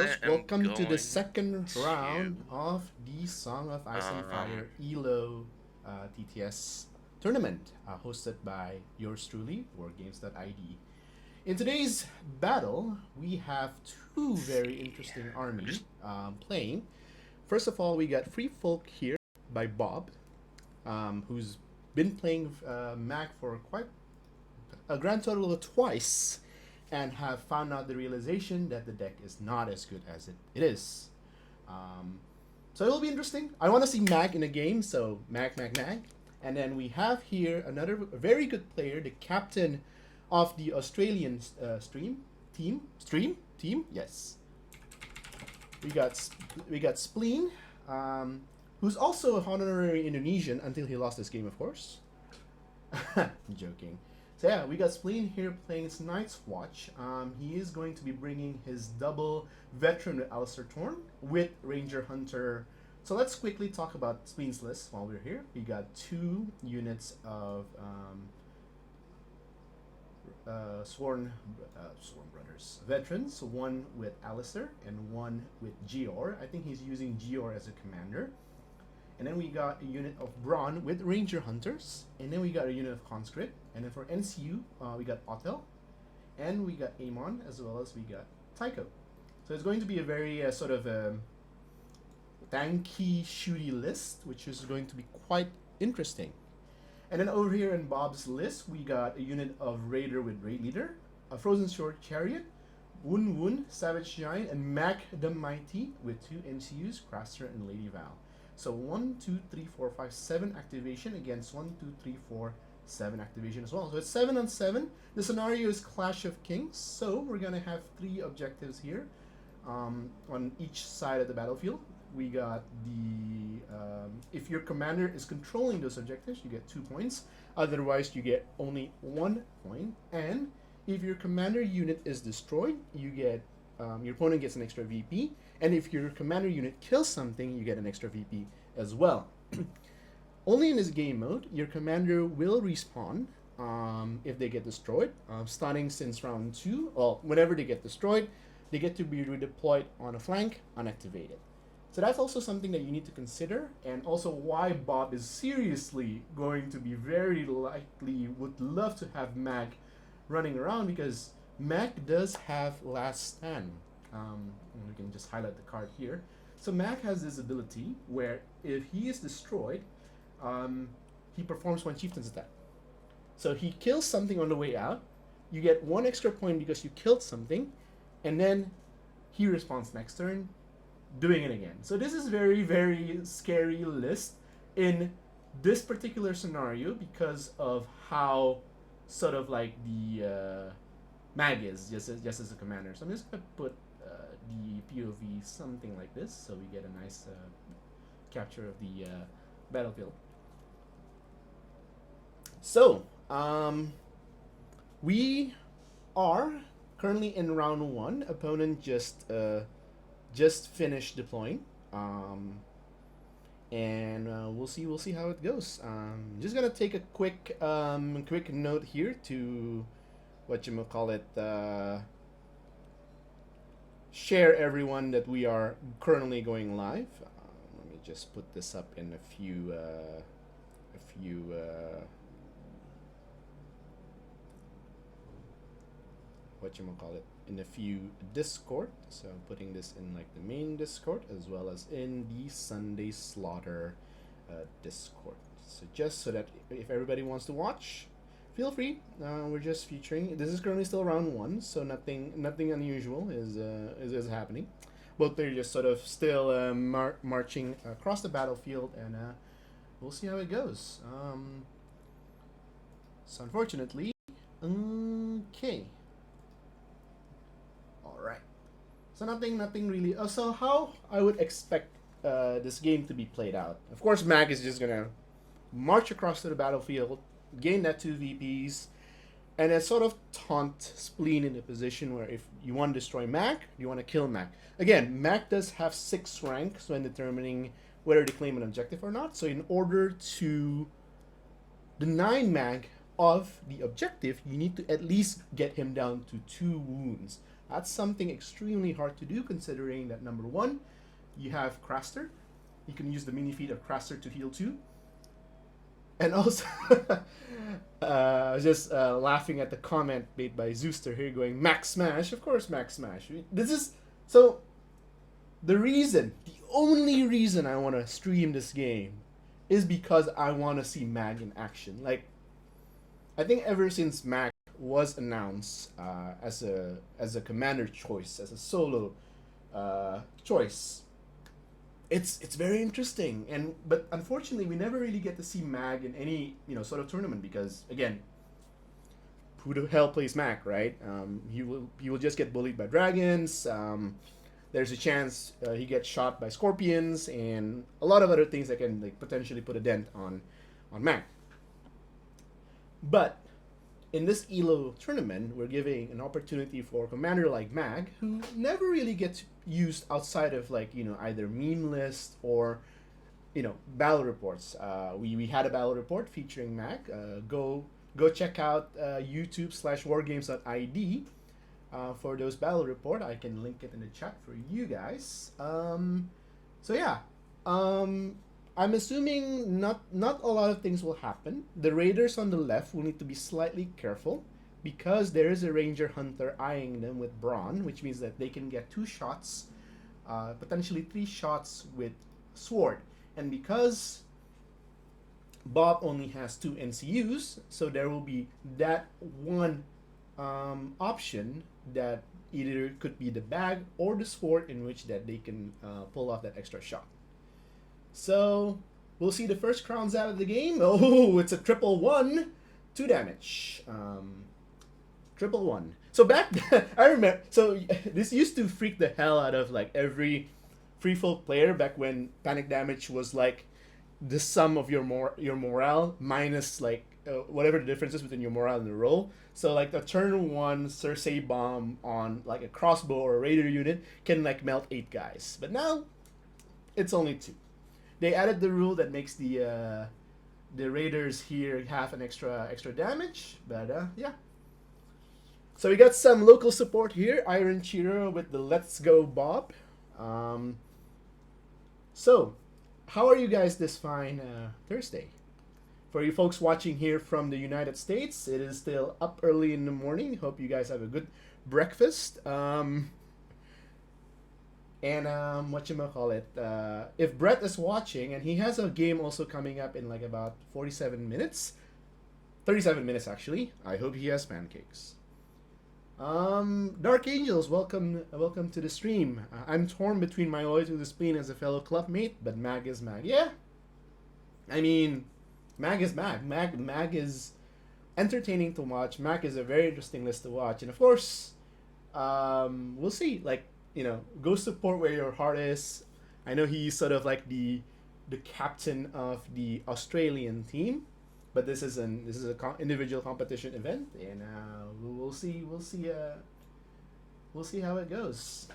Girls, am welcome to the going second to round of the Song of Ice and um Fire ELO TTS tournament, hosted by yours truly, WarGames.id. In today's battle, we have two very see. interesting I'm army just playing. First of all, we got Free Folk here by Bob, who's been playing Mac for quite a grand total of twice and have found out the realization that the deck is not as good as it is. Um, so it'll be interesting. I want to see Mag in a game, so Mag. And then we have here another very good player, the captain of the Australian team. Yes, we got Spleen, who's also an honorary Indonesian until he lost this game, of course. I'm joking. So yeah, we got Spleen here playing Night's Watch. He is going to be bringing his double veteran with Alistair Torn with Ranger Hunter. So let's quickly talk about Spleen's list while we're here. We got two units of Sworn Brothers veterans, one with Alistair and one with Gior. I think he's using Gior as a commander. And then we got a unit of Brawn with Ranger Hunters. And then we got a unit of Conscript. And then for NCU, we got Otel. And we got Amon, as well as we got Tycho. So it's going to be a very sort of tanky, shooty list, which is going to be quite interesting. And then over here in Bob's list, we got a unit of Raider with Raid Leader, a Frozen Short Chariot, Woon, Savage Giant, and Mac the Mighty with two NCUs, Craster and Lady Val. So 1, 2, 3, 4, 5, 7 activation against 1, 2, 3, 4, 7 activation as well. So it's 7 on 7. The scenario is Clash of Kings. So we're gonna have 3 objectives here on each side of the battlefield. We got the if your commander is controlling those objectives, you get 2 points. Otherwise, you get only 1 point. And if your commander unit is destroyed, you get your opponent gets an extra VP, and if your commander unit kills something, you get an extra VP as well. Only in this game mode, your commander will respawn if they get destroyed, starting since round 2. Well, whenever they get destroyed, they get to be redeployed on a flank, unactivated. So that's also something that you need to consider, and also why Bob is seriously going to be very likely would love to have Mag running around, because Mac does have Last Stand. We can just highlight the card here. So Mac has this ability where if he is destroyed, he performs 1 Chieftain's attack. So he kills something on the way out, you get 1 extra point because you killed something, and then he responds next turn, doing it again. So this is very, very scary list in this particular scenario because of how sort of like the Mag is just as a commander. So I'm just gonna put the POV something like this, so we get a nice capture of the battlefield. So we are currently in round 1. Opponent just finished deploying, and we'll see how it goes. Just gonna take a quick note here to share everyone that we are currently going live. Let me just put this up in a few in a few Discord. So I'm putting this in like the main Discord as well as in the Sunday Slaughter Discord. So just so that if everybody wants to watch, feel free. We're just featuring. This is currently still round 1, so nothing unusual is happening. Both players just sort of still marching across the battlefield, and we'll see how it goes. So unfortunately, okay. All right. So nothing really. So how I would expect this game to be played out. Of course, Mag is just gonna march across to the battlefield, gain that 2 VPs, and then sort of taunt Spleen in a position where if you want to destroy Mag, you want to kill Mag. Again, Mag does have 6 ranks when determining whether to claim an objective or not. So in order to deny Mag of the objective, you need to at least get him down to 2 wounds. That's something extremely hard to do, considering that number one, you have Craster. You can use the mini feat of Craster to heal too. And also, just laughing at the comment made by Zooster here, going Max Smash. Of course, Max Smash. This is so. The only reason I want to stream this game is because I want to see Mag in action. Like, I think ever since Mag was announced as a commander choice, as a solo choice, it's very interesting. But unfortunately, we never really get to see Mag in any sort of tournament because again, who the hell plays Mag, right? He will just get bullied by dragons. There's a chance he gets shot by scorpions and a lot of other things that can like potentially put a dent on Mag. But in this ELO tournament, we're giving an opportunity for a commander like Mag, who never really gets used outside of like either meme list or battle reports. We had a battle report featuring Mag. Go check out YouTube/wargames.id. For those battle report. I can link it in the chat for you guys. So yeah, I'm assuming not a lot of things will happen. The raiders on the left will need to be slightly careful because there is a ranger hunter eyeing them with brawn, which means that they can get 2 shots, potentially 3 shots with sword. And because Bob only has 2 NCUs, so there will be that one option that either could be the bag or the sword in which that they can pull off that extra shot. So we'll see the first crowns out of the game. Oh, it's a 1-1, 2 damage. 1-1. So back then, I remember. So this used to freak the hell out of like every free folk player back when panic damage was like the sum of your morale minus like whatever the difference is between your morale and the roll. So like the turn 1 Cersei bomb on like a crossbow or a raider unit can like melt 8 guys. But now it's only 2. They added the rule that makes the raiders here have an extra damage. But yeah. So we got some local support here. Iron Chiro with the Let's Go Bob. So how are you guys this fine Thursday? For you folks watching here from the United States, it is still up early in the morning. Hope you guys have a good breakfast. Whatchamacallit, if Brett is watching, and he has a game also coming up in like about 47 minutes, 37 minutes actually, I hope he has pancakes. Dark Angels, welcome to the stream. I'm torn between my loyalty to the Spleen as a fellow clubmate, but Mag is Mag. Yeah, I mean, Mag is Mag. Mag is entertaining to watch. Mag is a very interesting list to watch, and of course, we'll see. Like go support where your heart is. I know he's sort of like the captain of the Australian team, but this is an individual competition event, and we'll see how it goes.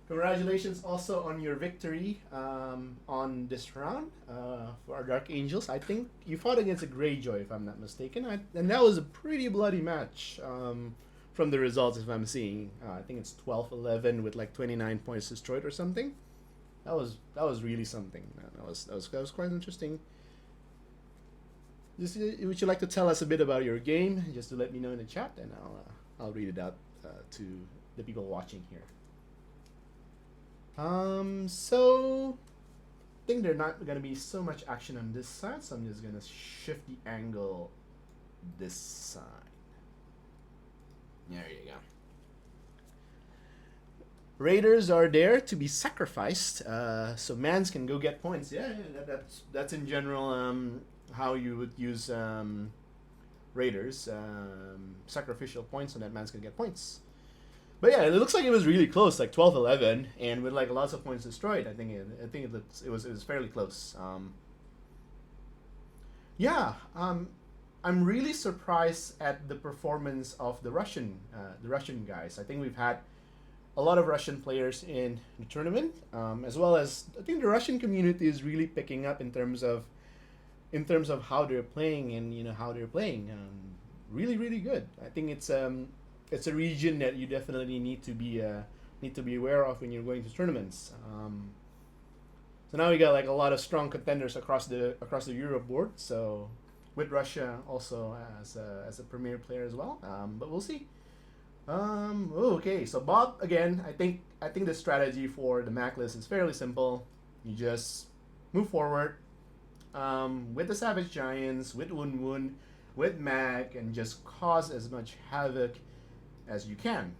Congratulations also on your victory on this round for our Dark Angels. I think you fought against a Greyjoy, if I'm not mistaken, and that was a pretty bloody match from the results, if I'm seeing. I think it's 12-11 with like 29 points destroyed or something. That was really something. That was quite interesting. Just, would you like to tell us a bit about your game, just to let me know in the chat, and I'll read it out to the people watching here. So I think there's not gonna be so much action on this side, so I'm just gonna shift the angle this side. There you go. Raiders are there to be sacrificed, so mans can go get points. Yeah, that's in general how you would use raiders, sacrificial points so that mans can get points. But yeah, it looks like it was really close, like 12-11, and with like lots of points destroyed. I think it was fairly close. I'm really surprised at the performance of the Russian guys. I think we've had a lot of Russian players in the tournament, as well as I think the Russian community is really picking up in terms of how they're playing and how they're playing. Really, really good. I think it's it's a region that you definitely need to be aware of when you're going to tournaments. So now we got like a lot of strong contenders across the Europe board. So with Russia also as a premier player as well. But we'll see. Okay, so Bob again. I think the strategy for the Mac list is fairly simple. You just move forward with the Savage Giants, with Wun Wun, with Mac, and just cause as much havoc as you can.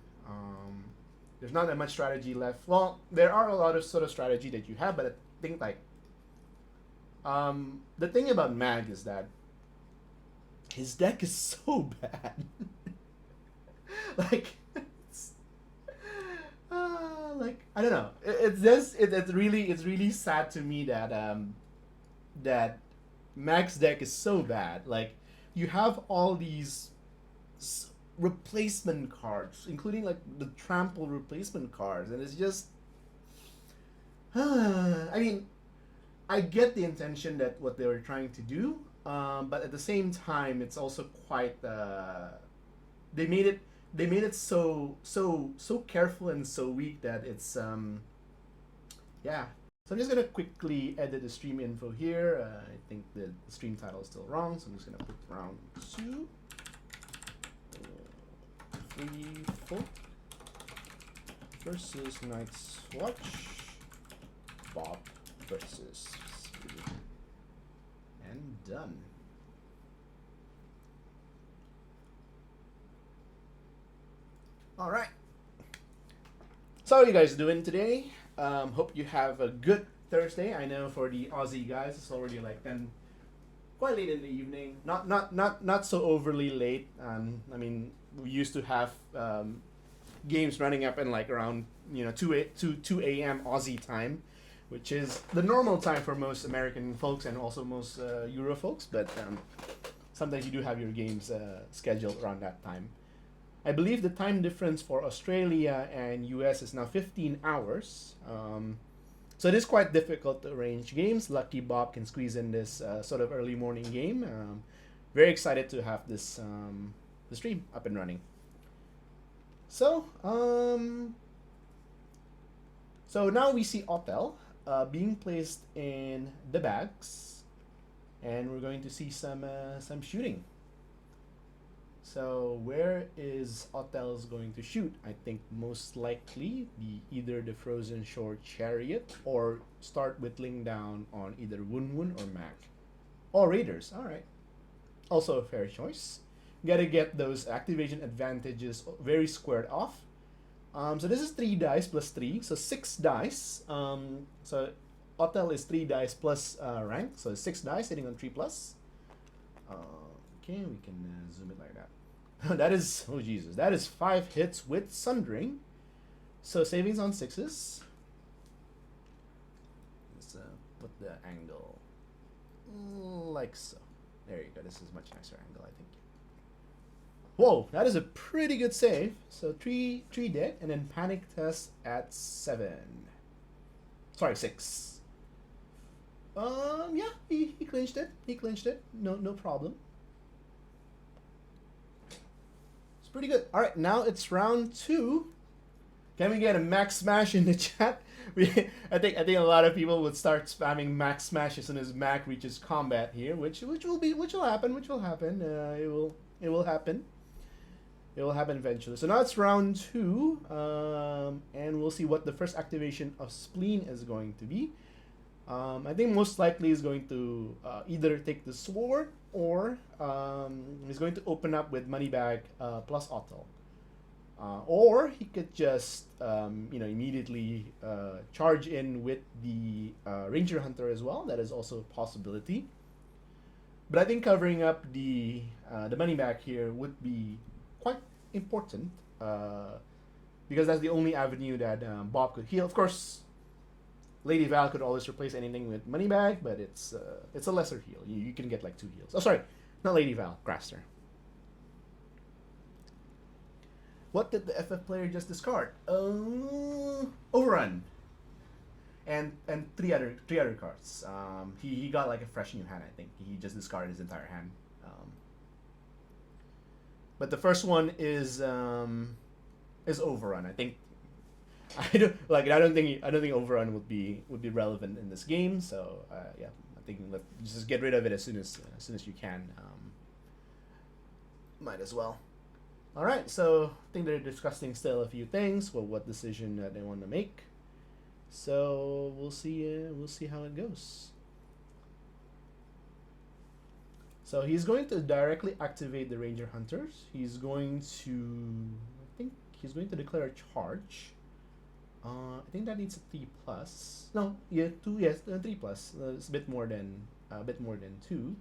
There's not that much strategy left. Well, there are a lot of sort of strategy that you have, but I think like the thing about Mag is that his deck is so bad. like, like I don't know. It's really sad to me that that Mag's deck is so bad. Like you have all these replacement cards, including like the trample replacement cards, and it's just. I mean, I get the intention that what they were trying to do, but at the same time, it's also quite. They made it so careful and so weak that it's yeah. So I'm just gonna quickly edit the stream info here. I think the stream title is still wrong, so I'm just gonna put round 2, 3, 4 versus Night's Watch. Bob versus Spleen. And done. All right. So how are you guys doing today? Hope you have a good Thursday. I know for the Aussie guys, it's already like 10, quite late in the evening. Not so overly late. I mean, we used to have games running up in like around 2 a.m. Aussie time, which is the normal time for most American folks and also most Euro folks. But sometimes you do have your games scheduled around that time. I believe the time difference for Australia and US is now 15 hours. So it is quite difficult to arrange games. Lucky Bob can squeeze in this sort of early morning game. Very excited to have this the stream up and running. So so now we see Otel being placed in the bags, and we're going to see some shooting. So where is Otel's going to shoot? I think most likely either the Frozen Shore Chariot or start whittling down on either Wun Wun or Mac. Oh, Raiders. All right. Also a fair choice. Gotta get those activation advantages very squared off. So this is 3 dice plus 3, so 6 dice. So Otel is 3 dice plus rank, so 6 dice hitting on 3 plus. Okay, we can zoom it like that. That is, oh Jesus, that is 5 hits with Sundering. So savings on 6s. Let's put the angle like so. There you go, this is much nicer angle, I think. Whoa, that is a pretty good save. So 3 dead, and then panic test at 7. Sorry, 6. Yeah, he clinched it. He clinched it. No problem. It's pretty good. All right, now it's round 2. Can we get a max smash in the chat? I think a lot of people would start spamming max smash as soon as Mac reaches combat here, which will happen. It will happen. It will happen eventually. So now it's round 2, and we'll see what the first activation of Spleen is going to be. I think most likely is going to either take the sword or he's going to open up with Moneybag plus Otto. Or he could just immediately charge in with the Ranger Hunter as well. That is also a possibility. But I think covering up the Moneybag here would be quite important because that's the only avenue that Bob could heal. Of course, Lady Val could always replace anything with Moneybag, but it's a lesser heal. You can get like 2 heals. Oh, sorry, not Lady Val, Craster. What did the FF player just discard? Overrun. And 3 other cards. He got like a fresh new hand, I think. He just discarded his entire hand. But the first one is overrun. I think I don't like. I don't think overrun would be relevant in this game. So yeah, I think let's just get rid of it as soon as you can. Might as well. All right. So I think they're discussing still a few things. Well, what decision they want to make. So we'll see. We'll see how it goes. So he's going to directly activate the Ranger Hunters. He's going to, I think he's going to declare a charge. I think that needs a 3 plus. No, yeah, 2. Yes, 3 plus. It's a bit more than 2.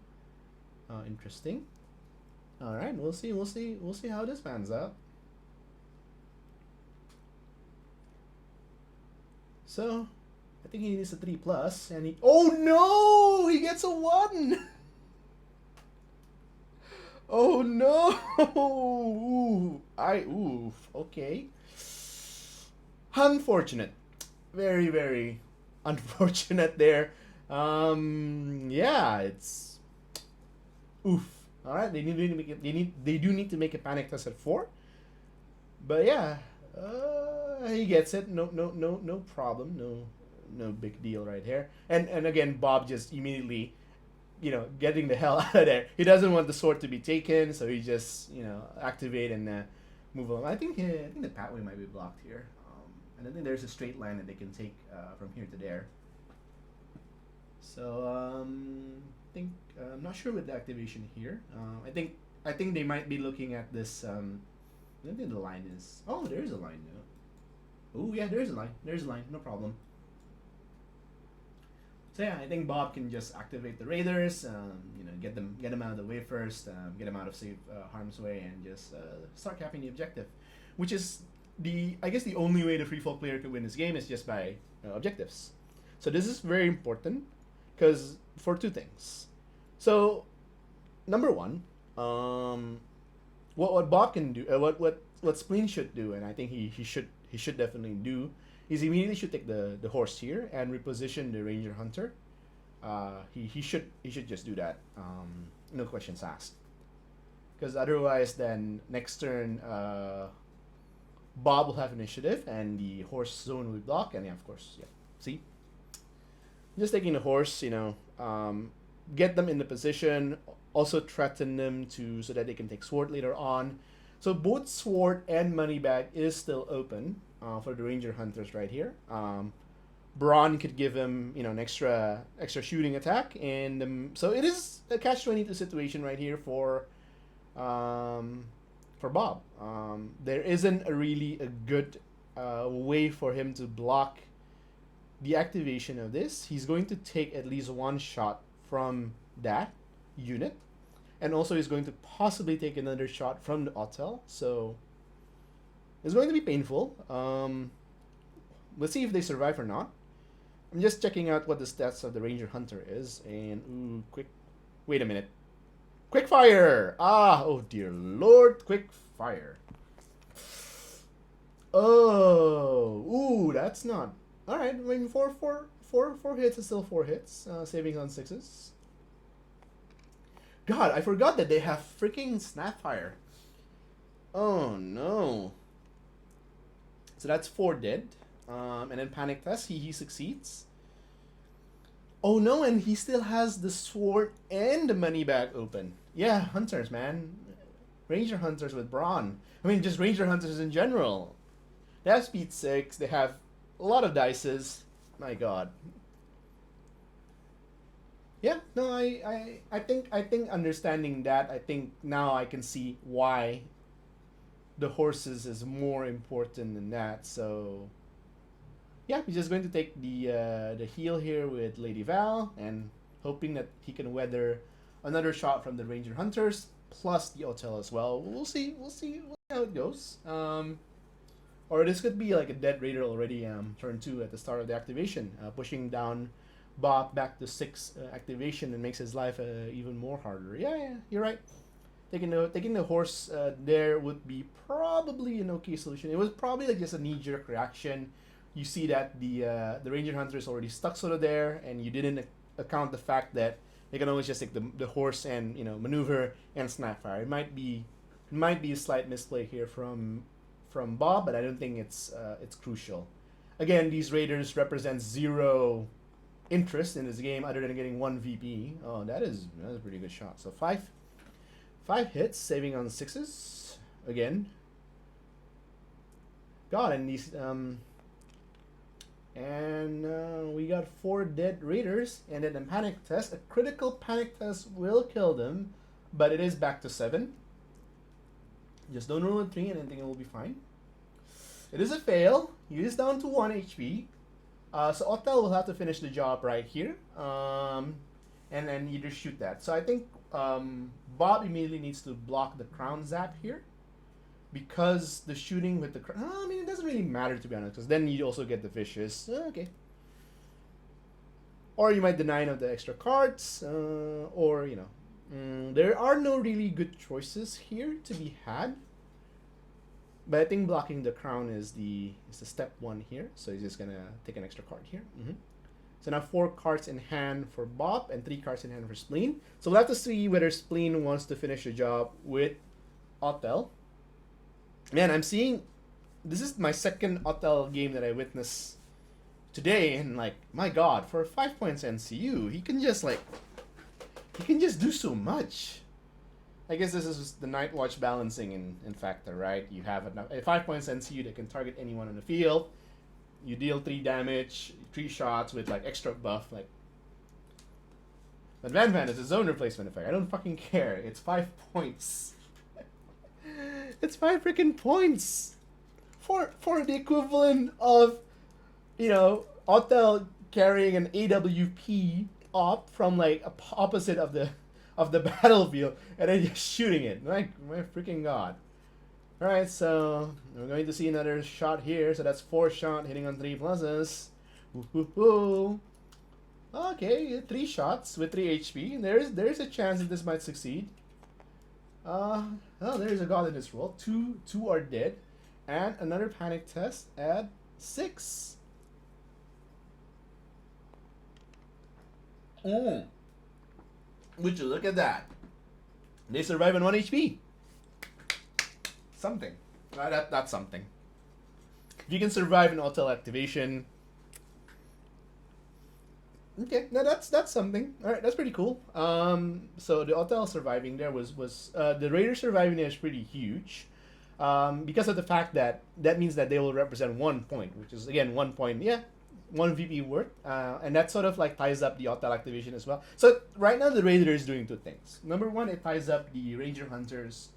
Interesting. All right, we'll see. We'll see how this pans out. So, I think he needs a 3 plus, and he. Oh no! He gets a 1. Oh no! Oof. Okay. Unfortunate. Very, very unfortunate there. Yeah, it's oof. All right, they need to make it. They do need to make a panic test at 4. But yeah, he gets it. No problem. No big deal right here. And again, Bob just immediately, getting the hell out of there. He doesn't want the sword to be taken, so he just, activate and move on. I think the pathway might be blocked here. And I think there's a straight line that they can take from here to there. So I think I'm not sure with the activation here. I think they might be looking at this. I don't think the line is. Oh, there is a line now. Oh yeah, there's a line. There's a line. No problem. So yeah, I think Bob can just activate the raiders, get them out of the way first, get them out of safe harm's way, and just start capping the objective, which is I guess the only way the free fall player can win this game is just by objectives. So this is very important because for 2 things. So number 1, what Bob can do, what Spleen should do, and I think he should definitely do, is he immediately should take the horse here and reposition the Ranger Hunter. He should just do that. No questions asked. Because otherwise, then next turn, Bob will have initiative and the horse zone will block, and yeah, of course, yeah. See, just taking the horse, get them in the position. Also threaten them so that they can take sword later on. So both sword and money bag is still open for the Ranger Hunters right here. Brawn could give him an extra shooting attack, and so it is a catch-22 situation right here for Bob. There isn't really a good way for him to block the activation of this. He's going to take at least 1 shot from that unit, and also he's going to possibly take another shot from the Autel. So it's going to be painful. Let's see if they survive or not. I'm just checking out what the stats of the Ranger Hunter is, and wait a minute. Quick fire! Oh dear lord, quick fire. Oh, that's not. Alright, I mean, four hits is still 4 hits. Savings on 6s. God, I forgot that they have freaking Snapfire. Oh no. So that's 4 dead. And then panic test, he succeeds. Oh no, and he still has the sword and the money bag open. Yeah, hunters, man. Ranger Hunters with brawn. I mean, just Ranger Hunters in general. They have speed 6, they have a lot of dices. My god. Yeah, no, I think understanding that, I think now I can see why the horses is more important than that. So yeah, he's just going to take the heal here with Lady Val, and hoping that he can weather another shot from the Ranger Hunters plus the Hotel as well. We'll see how it goes. Or this could be like a dead Raider already. Turn 2 at the start of the activation, pushing down Bob back to 6 activation, and makes his life even more harder. Yeah, you're right. Taking the horse there would be probably an okay solution. It was probably like just a knee-jerk reaction. You see that the Ranger Hunter is already stuck sort of there, and you didn't account the fact that they can always just take the horse and maneuver and Snapfire. It might be Might be a slight misplay here from Bob, but I don't think it's crucial. Again, these Raiders represent zero interest in this game other than getting 1 VP. Oh, that is a pretty good shot. So five hits, saving on sixes again. God, and these we got 4 dead Raiders, and then a panic test. A critical panic test will kill them, but it is back to 7. Just don't roll a 3 and I think it will be fine. It is a fail. He is down to 1 HP. So Otel will have to finish the job right here. And then either shoot that. So I think Bob immediately needs to block the crown zap here. Because the shooting with the crown... I mean, it doesn't really matter to be honest. Because then you also get the vicious. Okay. Or you might deny of the extra cards. Or, you know. There are no really good choices here to be had. But I think blocking the crown is the step 1 here. So he's just gonna take an extra card here. So now 4 cards in hand for Bob and 3 cards in hand for Spleen. So we'll have to see whether Spleen wants to finish the job with Otel. Man, I'm seeing... This is my second Otel game that I witnessed today. And like, my god, for 5 points NCU, he can just like... He can just do so much. I guess this is the Night Watch balancing in factor, right? You have a 5 points NCU that can target anyone on the field. You deal 3 damage, 3 shots with like extra buff. Like, but Van is a zone replacement effect. I don't fucking care. It's 5 points. It's 5 freaking points for the equivalent of, you know, Otel carrying an AWP op from like opposite of the battlefield and then just shooting it. My freaking god. Alright, so we're going to see another shot here. So that's 4 shot hitting on 3 pluses. Woo-hoo-hoo. Okay, 3 shots with 3 HP. There's a chance that this might succeed. Oh, there's a god in this roll. Two are dead. And another panic test at 6. Would you look at that? They survive on 1 HP. Something. That's something. If you can survive an Otel activation. Okay, now that's something. Alright, that's pretty cool. So the Otel surviving there was the Raider surviving there is pretty huge. Because of the fact that means that they will represent 1 point, which is again 1 point, yeah. 1 VP worth, and that sort of like ties up the Otel activation as well. So right now the Raider is doing 2 things. Number 1, it ties up the Ranger Hunter's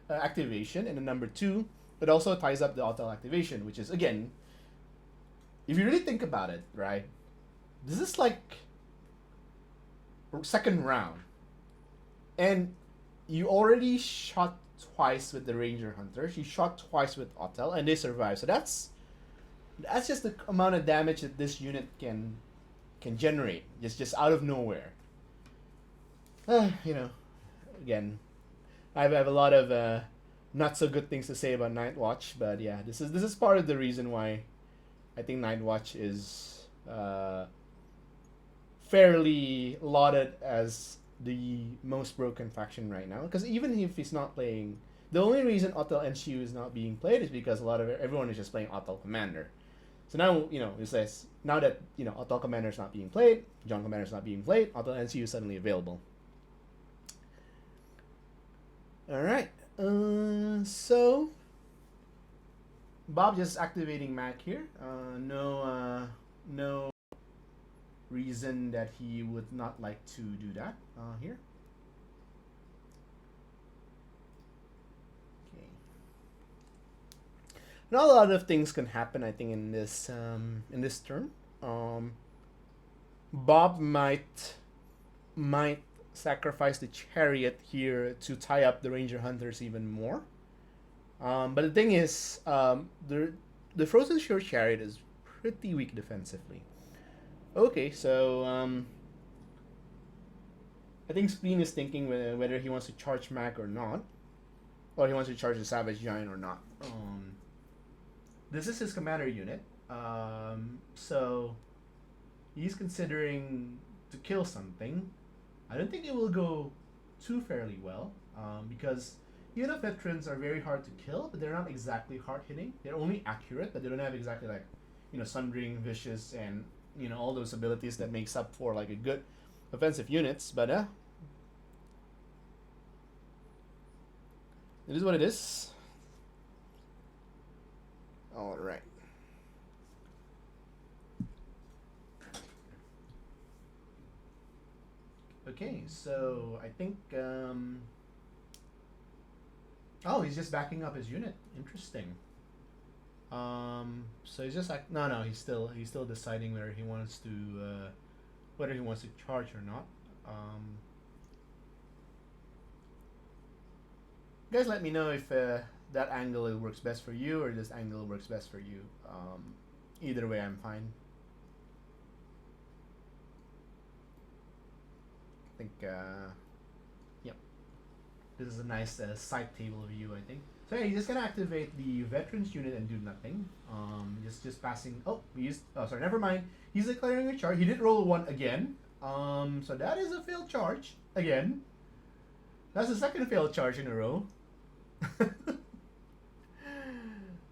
activation, and then number 2, it also ties up the Otel activation, which is again, if you really think about it, right? This is like 2nd round, and you already shot twice with the Ranger Hunter. She shot twice with Otel, and they survived. So that's just the amount of damage that this unit can generate, just out of nowhere. You know, again, I have a lot of not so good things to say about Night Watch, but yeah, this is part of the reason why I think Night Watch is fairly lauded as the most broken faction right now. Because even if he's not playing, the only reason Otel NCU is not being played is because everyone is just playing Otel Commander. So now, you know, it says, now that, you know, Otel Commander is not being played, John Commander is not being played, Otel NCU is suddenly available. Alright, so Bob just activating Mac here. No reason that he would not like to do that here. Not a lot of things can happen, I think, in this turn. Bob might sacrifice the chariot here to tie up the Ranger Hunters even more. But the thing is, the Frozen Shore Chariot is pretty weak defensively. Okay, so I think Spleen is thinking whether he wants to charge Mac or not, or he wants to charge the Savage Giant or not. This is his commander unit, so he's considering to kill something. I don't think it will go too fairly well, because ELO veterans are very hard to kill, but they're not exactly hard hitting. They're only accurate, but they don't have exactly like, Sundering, Vicious, and all those abilities that makes up for like a good offensive units. But it is what it is. All right. Okay, so I think. Oh, he's just backing up his unit. Interesting. So he's just like no, he's still deciding whether he wants to charge or not. Guys, let me know if that angle works best for you or this angle works best for you. Either way, I'm fine. I think, yep. This is a nice side table view, I think. So yeah, he's just gonna activate the veterans unit and do nothing. Just passing. Oh, sorry, never mind. He's declaring a charge. He did roll one again. So that is a failed charge again. That's the second failed charge in a row.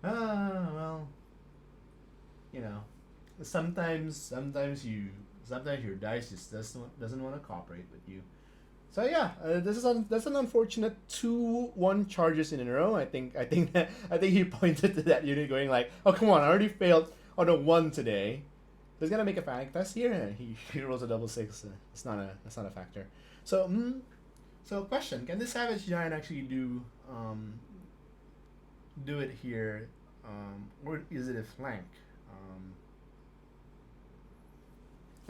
Well, sometimes your dice just doesn't want to cooperate with you. So yeah, that's an unfortunate 2-1 charges in a row. I think he pointed to that unit going like, oh come on, I already failed on a 1 today. He's gonna make a panic test here, and he rolls a double 6. It's not a factor. So question: can the Savage Giant actually do it here, or is it a flank?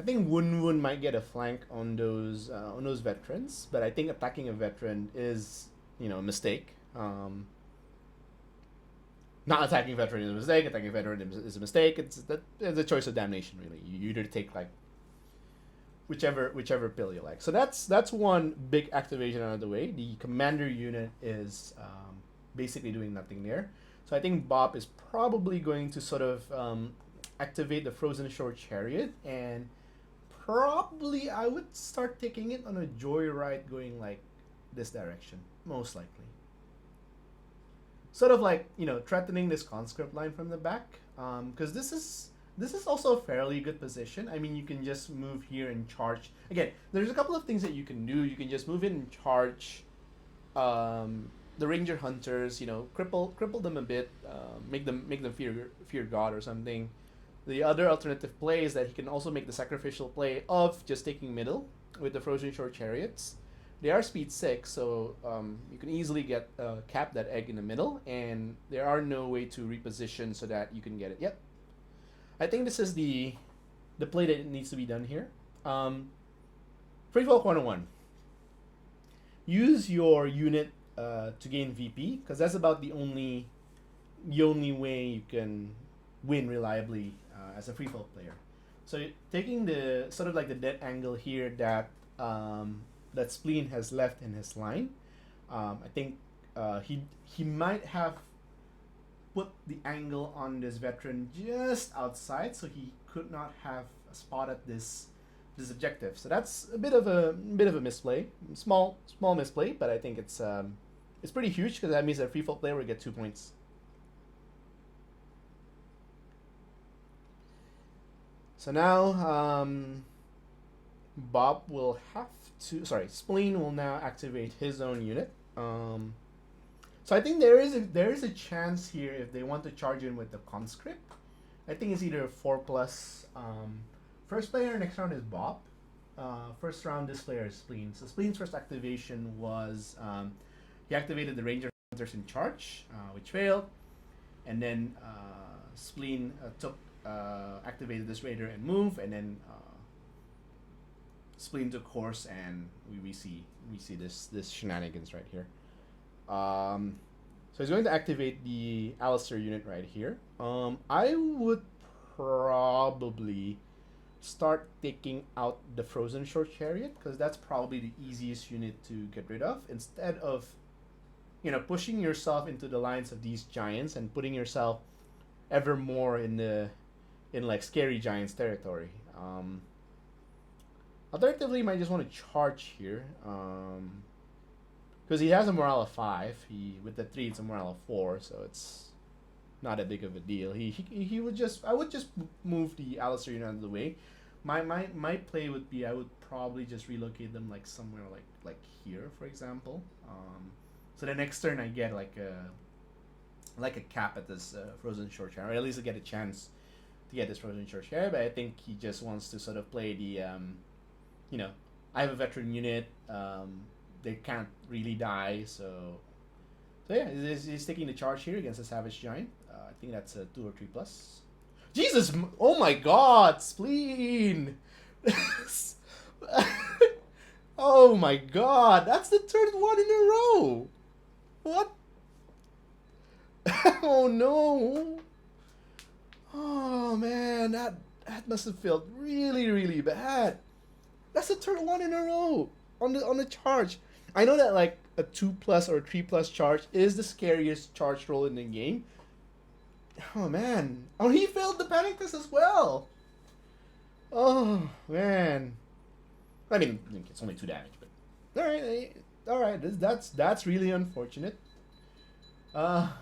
I think Wun Wun might get a flank on those veterans, but I think attacking a veteran is a mistake. Not attacking a veteran is a mistake. Attacking a veteran is a mistake. It's a choice of damnation, really. You either take like whichever pill you like. So that's one big activation out of the way. The commander unit is basically doing nothing there. So I think Bob is probably going to sort of activate the Frozen Shore Chariot, and probably I would start taking it on a joyride going like this direction, most likely. Sort of like, threatening this conscript line from the back, because this is also a fairly good position. I mean, you can just move here and charge. Again, there's a couple of things that you can do. You can just move in and charge the Ranger Hunters, cripple them a bit, make them fear God or something. The other alternative play is that he can also make the sacrificial play of just taking middle with the Frozen Shore Chariots. They are speed 6, so you can easily cap that egg in the middle, and there are no way to reposition so that you can get it. Yep. I think this is the play that needs to be done here. Free Folk 101. Use your unit to gain VP, because that's about the only way you can win reliably as a free folk player. So taking the sort of like the dead angle here that that Spleen has left in his line, I think he might have put the angle on this veteran just outside, so he could not have spotted this objective. So that's a bit of a misplay, small misplay, but I think it's pretty huge, because that means that free folk player will get 2 points. So now Bob will have to. Spleen will now activate his own unit. So I think there is a chance here if they want to charge in with the conscript. I think it's either 4+. First player next round is Bob. First round this player is Spleen. So Spleen's first activation was he activated the Ranger Hunters in charge, which failed, and then Spleen activated this Raider and move, and then Spleen took horse, and we see this shenanigans right here. So he's going to activate the Alistair unit right here. I would probably start taking out the Frozen Shore Chariot, because that's probably the easiest unit to get rid of, instead of pushing yourself into the lines of these giants and putting yourself ever more in like scary giants territory. Alternatively, you might just want to charge here. because he has a morale of 5. He with the 3, it's a morale of 4, so it's not a big of a deal. He would just I would just move the Alistair unit out of the way. My play would be I would probably just relocate them like somewhere like here, for example. So the next turn I get like a cap at this Frozen Shore Chair, or at least I get a chance to get this Frozen Shore Chair. But I think he just wants to sort of play the I have a veteran unit. They can't really die, so yeah, he's taking the charge here against a Savage Giant. I think that's a 2 or 3 plus. Jesus! Oh my God! Spleen! Oh my God! That's the third one in a row! What? Oh no! Oh man, that must have felt really, really bad. That's the third one in a row on the charge. I know that like a 2 plus or 3 plus charge is the scariest charge roll in the game. Oh man. Oh, he failed the panic test as well. Oh man. I mean, it's only 2 damage, but all right. That's really unfortunate. Oh,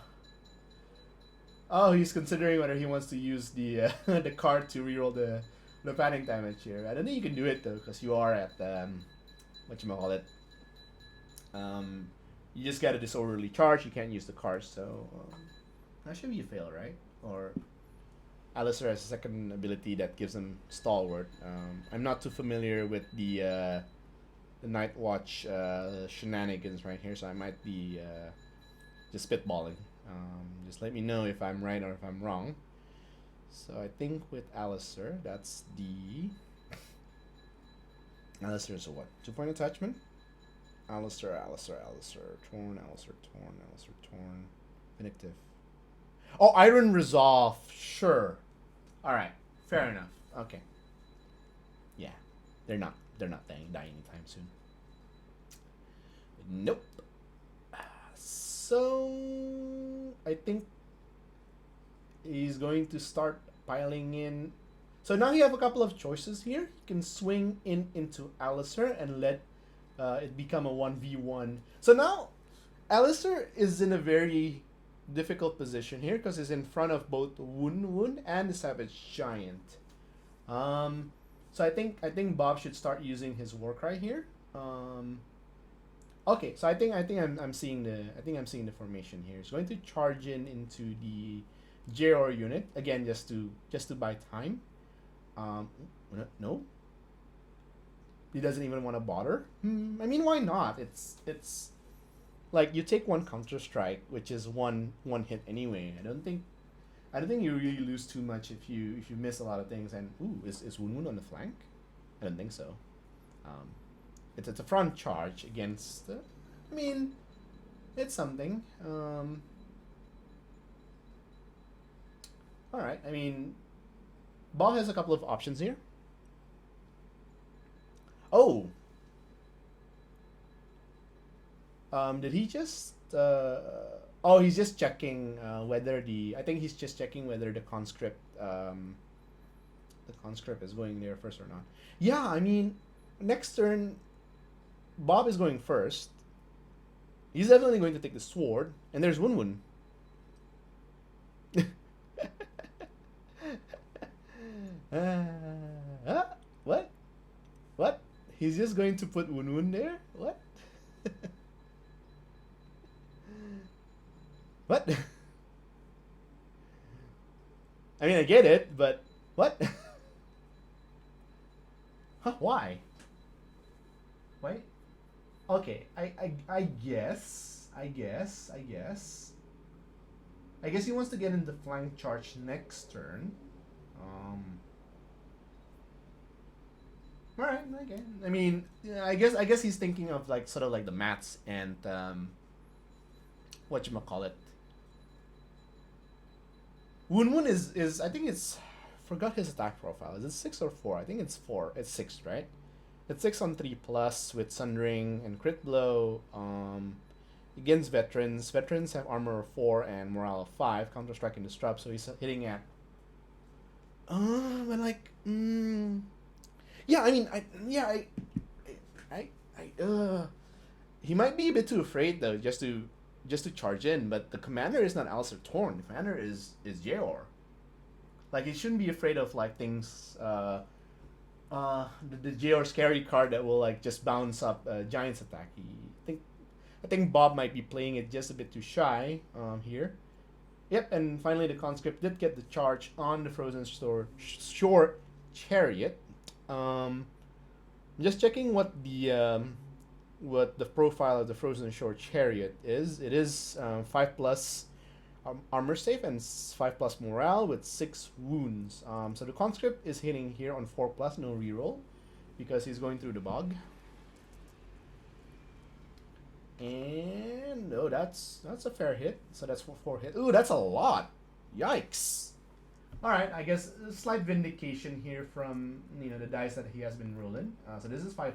he's considering whether he wants to use the the card to reroll the panic damage here. I don't think you can do it though, because you are at whatchamacallit. You just get a disorderly charge. You can't use the card, so that should be a fail, right? Or Alistair has a second ability that gives him stalwart. I'm not too familiar with the Night Watch shenanigans right here, so I might be just spitballing. Just let me know if I'm right or if I'm wrong. So I think with Alistair, that's the Alistair is a what? 2-point attachment. Alistair, Torn, Vindictive. Oh, Iron Resolve. Sure. All right. Fair enough. Okay. Yeah, they're not dying anytime soon. Nope. So I think he's going to start piling in. So now you have a couple of choices here. You can swing into Alistair and let it become a 1v1. So now Alistair is in a very difficult position here because he's in front of both Woon and the Savage Giant. So I think Bob should start using his Warcry here. Okay, so I think I'm seeing the formation here. He's going to charge into the JR unit again, just to buy time. No, he doesn't even want to bother. I mean, why not? It's like you take one counter strike, which is one hit anyway. I don't think you really lose too much if you miss a lot of things. And is Woon on the flank? I don't think so. It's a front charge against. I mean, it's something. All right. I mean, Bob has a couple of options here. Oh. Did he just? Oh, he's just checking whether the. I think he's just checking whether the conscript. The conscript is going there first or not. Yeah, I mean, next turn, Bob is going first. He's definitely going to take the sword, and there's Woon. What? What? He's just going to put Woon there? What? What? I mean, I get it, but what? Huh? Why? Wait. Okay. I guess. I guess he wants to get in the flank charge next turn. All right. Okay. I mean, yeah, I guess he's thinking of like sort of like the mats and whatchamacallit. Woon is I think it's forgot his attack profile. Is it 6 or 4? I think it's 4. It's 6, right? It's 6 on 3 plus with Sundering and Crit Blow. Against veterans. Veterans have armor of 4 and morale of 5. Counter Strike and Disrupt. So he's hitting at. But like, yeah. I mean, He might be a bit too afraid though, just to charge in. But the commander is not Alistair Thorn. The commander is Jeor. Like he shouldn't be afraid of like things. The Jeor scary card that will like just bounce up Giant's attack. I think Bob might be playing it just a bit too shy here. Yep, and finally the conscript did get the charge on the Frozen Shore Chariot. Just checking what the profile of the Frozen Shore Chariot is. It is 5+ armor save and 5+ morale with 6 wounds. So the conscript is hitting here on 4+, no reroll, because he's going through the bog. And oh, that's a fair hit. So that's 4 hit. Ooh, that's a lot. Yikes. All right, I guess a slight vindication here from the dice that he has been rolling. So this is 5+.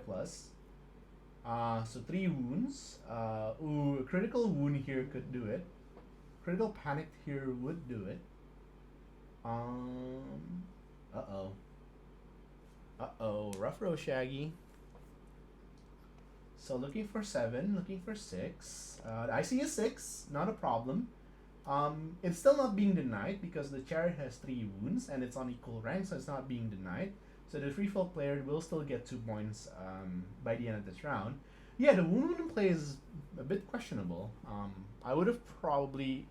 So 3 wounds. Ooh, a critical wound here could do it. Critical panic here would do it. Uh-oh. Uh-oh. Rough row, Shaggy. So looking for 7, looking for 6. The IC is 6, not a problem. It's still not being denied because the chariot has 3 wounds and it's on equal rank, so it's not being denied. So the free fall player will still get 2 points by the end of this round. Yeah, the wound in play is a bit questionable. I would have probably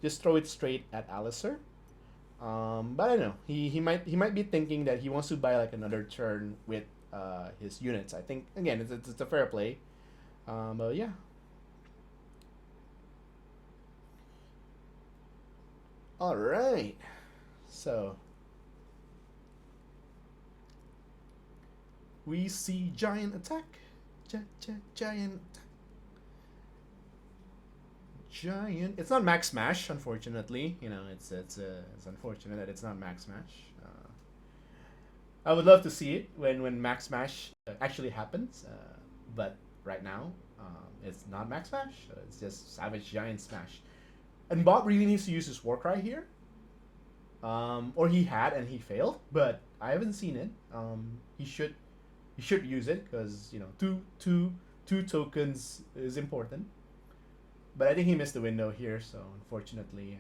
just throw it straight at Alistair. But I don't know. He might be thinking that he wants to buy like another turn with his units. I think again it's a fair play. But yeah. All right. So we see giant attack. Giant attack. Giant. It's not max smash, unfortunately. It's unfortunate that it's not max smash. I would love to see it when max smash actually happens, but right now it's not max smash. It's just savage giant smash. And Bob really needs to use his war cry here, or he had and he failed, but I haven't seen it. He should use it because two tokens is important. But I think he missed the window here, so unfortunately.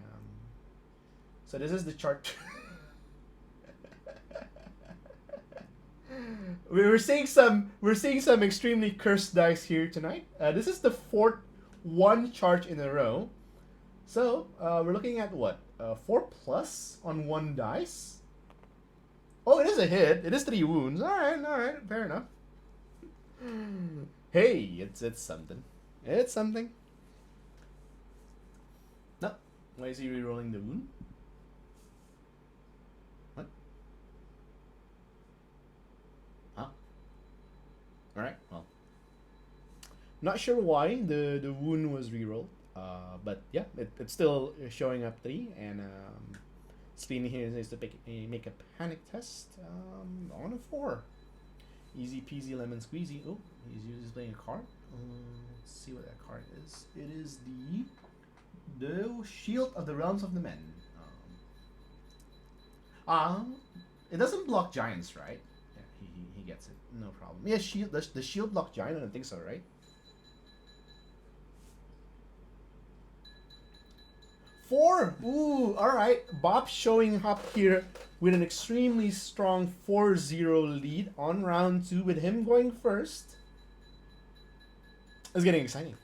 So this is the chart. we're seeing some extremely cursed dice here tonight. This is the 4th 1 charge in a row. So we're looking at what 4+ on 1 dice. Oh, it is a hit. It is 3 wounds. All right, fair enough. Hey, it's something. It's something. No, why is he re-rolling the wound? What? Huh? All right. Well, not sure why the wound was re-rolled. But yeah, it's still showing up 3, and Spleen here needs to make a panic test on a 4. Easy peasy lemon squeezy. Oh, he's playing a card. Let's see what that card is. It is the Shield of the Realms of the Men. It doesn't block giants, right? Yeah, he gets it. No problem. Yeah, shield. The shield block giant. I don't think so, right? 4. Ooh, all right. Bob showing up here with an extremely strong 4-0 lead on round 2 with him going first. It's getting exciting.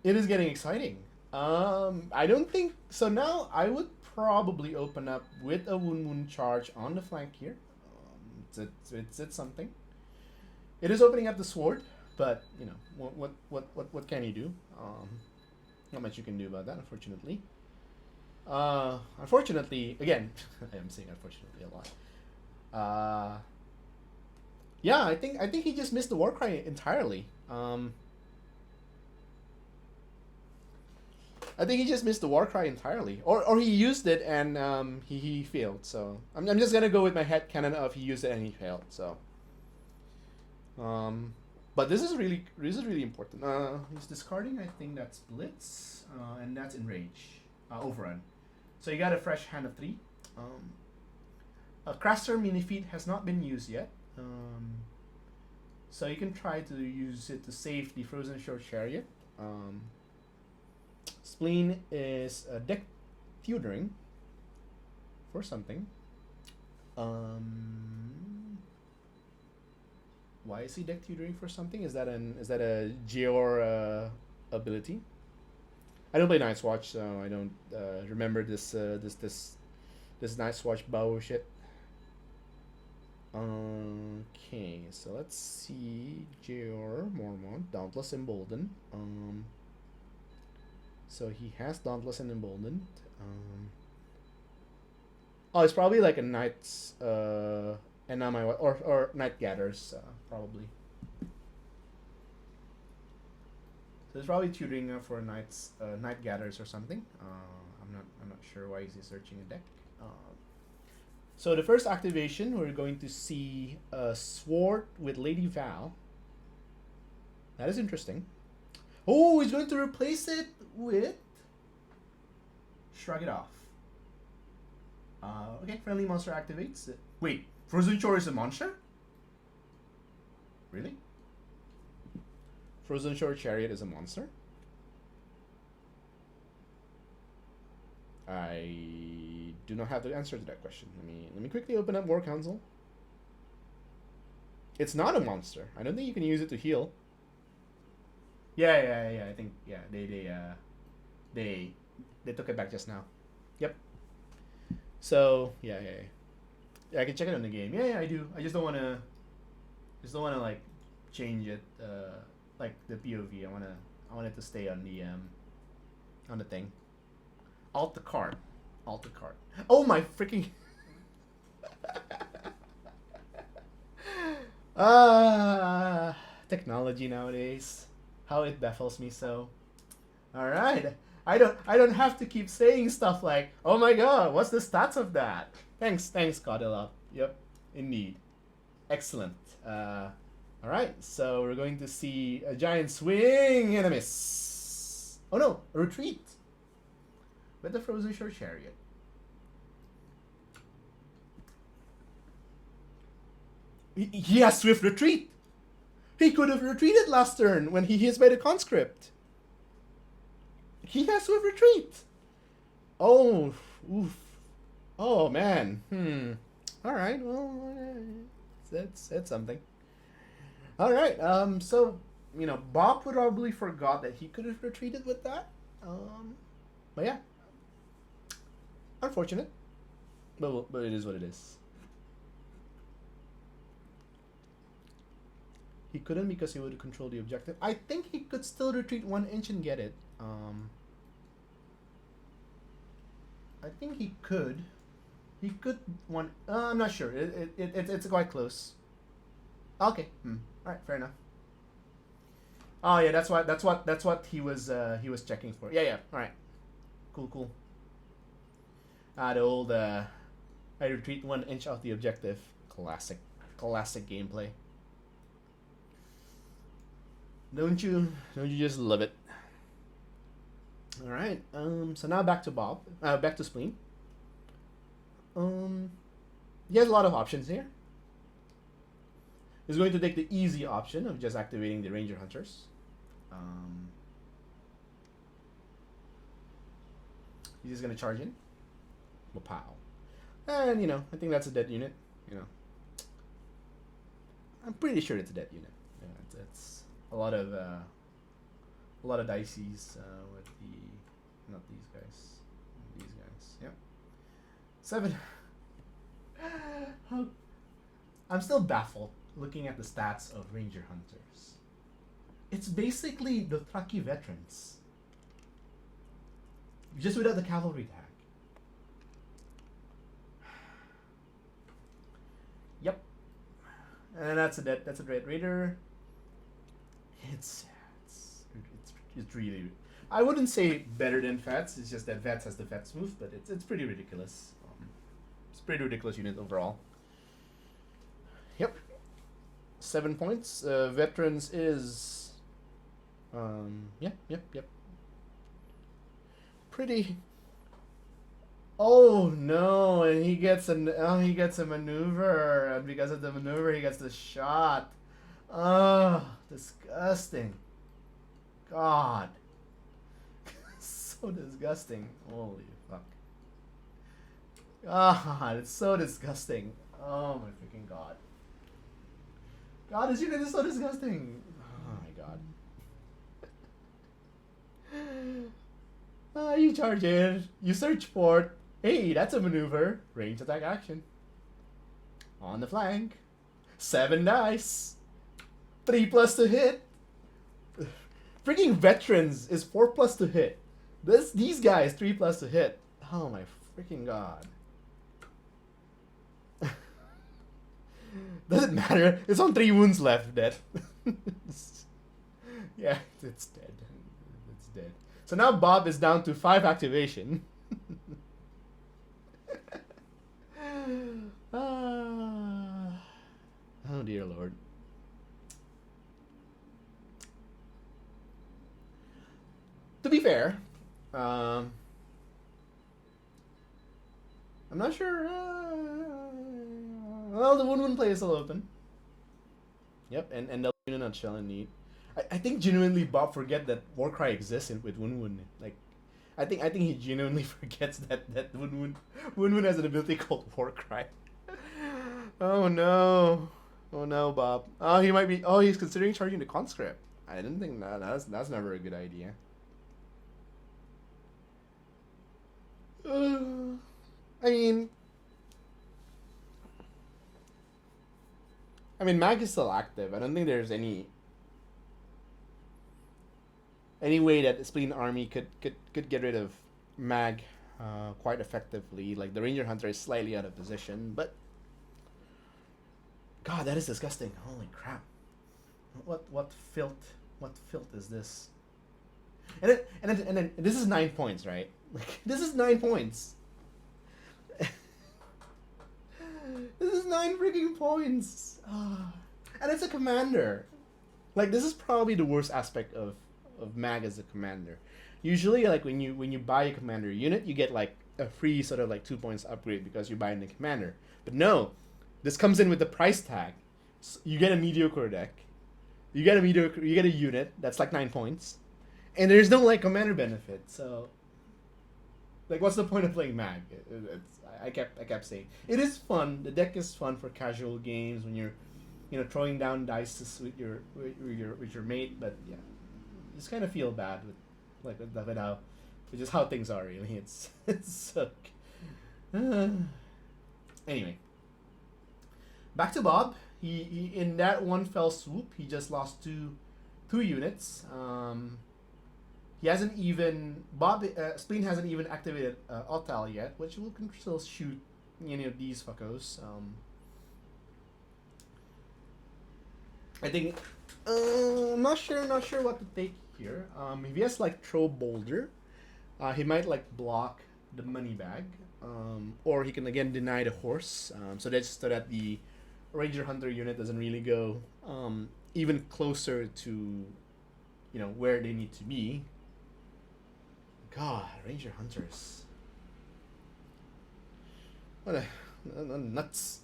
It is getting exciting. I don't think so. Now I would probably open up with a wound charge on the flank here. It's something. It is opening up the sword, but what can you do? Not much you can do about that, unfortunately. Unfortunately, again, I am saying unfortunately a lot. Yeah, I think he just missed the war cry entirely. I think he just missed the war cry entirely, or he used it and he failed. So I'm just gonna go with my head canon of he used it and he failed. So, but this is really important. He's discarding. I think that's Blitz, and that's Enrage, Overrun. So you got a fresh hand of 3. A Craster mini feat has not been used yet. So you can try to use it to save the Frozen Shore Chariot. Spleen is deck tutoring for something. Why is he deck tutoring for something? Is that a Geor ability? I don't play Night's Watch, so I don't remember this Night's Watch bow shit. Okay, so let's see. Geor, Mormont, Dauntless, Emboldened. So he has Dauntless and Emboldened. Oh, it's probably like a Knight's and now my or Night Gathers probably. So it's probably tutoring for Night Gathers or something. I'm not sure why he's searching a deck. So the first activation, we're going to see a Sword with Lady Val. That is interesting. Oh, he's going to replace it with Shrug It Off. Okay, friendly monster activates. Wait, Frozen Shore is a monster? Really? Frozen Shore Chariot is a monster? I do not have the answer to that question. Let me quickly open up War Council. It's not a monster. I don't think you can use it to heal. Yeah. I think they took it back just now. Yep. So yeah. I can check it on the game. Yeah, I do. I just don't wanna like change it like the POV. I want it to stay on the thing. Alt the card. Oh my freaking technology nowadays. How it baffles me so. Alright. I don't have to keep saying stuff like, oh my god, what's the stats of that? Thanks, Caudelop. Yep, indeed. Excellent. Alright, so we're going to see a giant swing and a miss. Oh no, a retreat. With the Frozen Shore Chariot. He has Swift Retreat. He could have retreated last turn when he hits by the conscript. He has Swift Retreat. Oh, oof. Oh man. All right. Well, that's something. All right. So Bob probably forgot that he could have retreated with that. But yeah. Unfortunate. But it is what it is. He couldn't because he would control the objective. I think he could still retreat 1 inch and get it. I think he could. He could one. I'm not sure. It's quite close. Okay. All right. Fair enough. Oh yeah, that's what he was checking for. Yeah. All right. Cool. The old I retreat 1 inch off the objective. Classic gameplay. Don't you just love it? All right. So now back to Bob. Back to Spleen. He has a lot of options here. He's going to take the easy option of just activating the Ranger Hunters. He's just gonna charge in. Wow. And I think that's a dead unit. I'm pretty sure it's a dead unit. It's a lot of dices with the not these guys. These guys. Yep. 7. I'm still baffled looking at the stats of Ranger Hunters. It's basically the Truckee veterans. Just without the cavalry tag. Yep. And that's a Dread Raider. It's really. I wouldn't say better than Vets. It's just that Vets has the Vets move, but it's pretty ridiculous. It's a pretty ridiculous unit overall. Yep. 7 points. Veterans is. Yep. Pretty. Oh no! And he gets a maneuver, and because of the maneuver, he gets the shot. Disgusting. God. So disgusting. Holy fuck. God, it's so disgusting. Oh my freaking god. God, this unit is so disgusting. Oh my god. You charge in, you search for, hey, that's a maneuver. Range attack action. On the flank. 7 dice. 3+ to hit. Freaking veterans is 4+ to hit. These guys 3+ to hit. Oh my freaking god. Doesn't matter. It's on 3 wounds left. Dead. Yeah, it's dead. It's dead. So now Bob is down to 5 activation. Oh dear lord. To be fair, I'm not sure. Well, the Woon play is still open. Yep, and the in a nutshell indeed. I think genuinely Bob forget that Warcry exists with Woon. Like, I think he genuinely forgets that Woon has an ability called Warcry. Oh no. Oh no, Bob. Oh, he might be. Oh, he's considering charging the conscript. I didn't think that's never a good idea. I mean, Mag is still active. I don't think there's any way that the Spleen army could get rid of Mag quite effectively. Like, the Ranger Hunter is slightly out of position, but God, that is disgusting. Holy crap! What filth? What filth is this? And then this is 9 points, right? Like, this is 9 points. This is 9 freaking points. And it's a commander. Like, this is probably the worst aspect of Mag as a commander. Usually, like, when you buy a commander unit, you get like a free sort of like 2 points upgrade because you're buying the commander. But no, this comes in with the price tag. So you get a mediocre deck. You get a unit that's like 9 points, and there's no like commander benefit. So, like, what's the point of playing Mag? I kept saying it is fun. The deck is fun for casual games when you're, throwing down dice with your mate. But yeah, just kind of feel bad with how, which is how things are really. It's so. Anyway, back to Bob. He in that one fell swoop, he just lost two units. He hasn't even Spleen hasn't even activated Altal yet, which will still shoot any of these fuckos. I think I'm not sure what to take here. If he has like throw boulder, he might like block the money bag, or he can again deny the horse. So that the Ranger Hunter unit doesn't really go even closer to where they need to be. God, Ranger Hunters. What a nuts.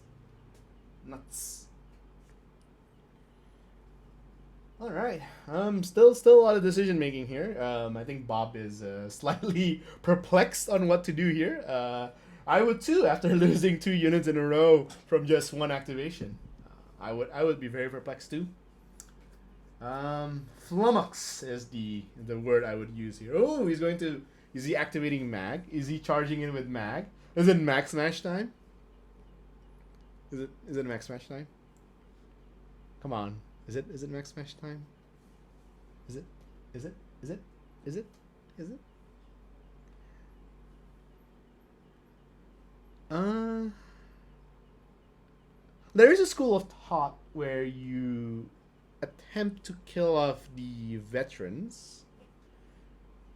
All right. Still a lot of decision making here. I think Bob is slightly perplexed on what to do here. I would too after losing 2 units in a row from just 1 activation. I would be very perplexed too. Flummox is the word I would use here. Oh, is he activating Mag? Is he charging in with Mag? Is it Mag Smash time? Is it Mag Smash time? Come on. Is it Mag Smash time? Is it? There is a school of thought where you attempt to kill off the veterans.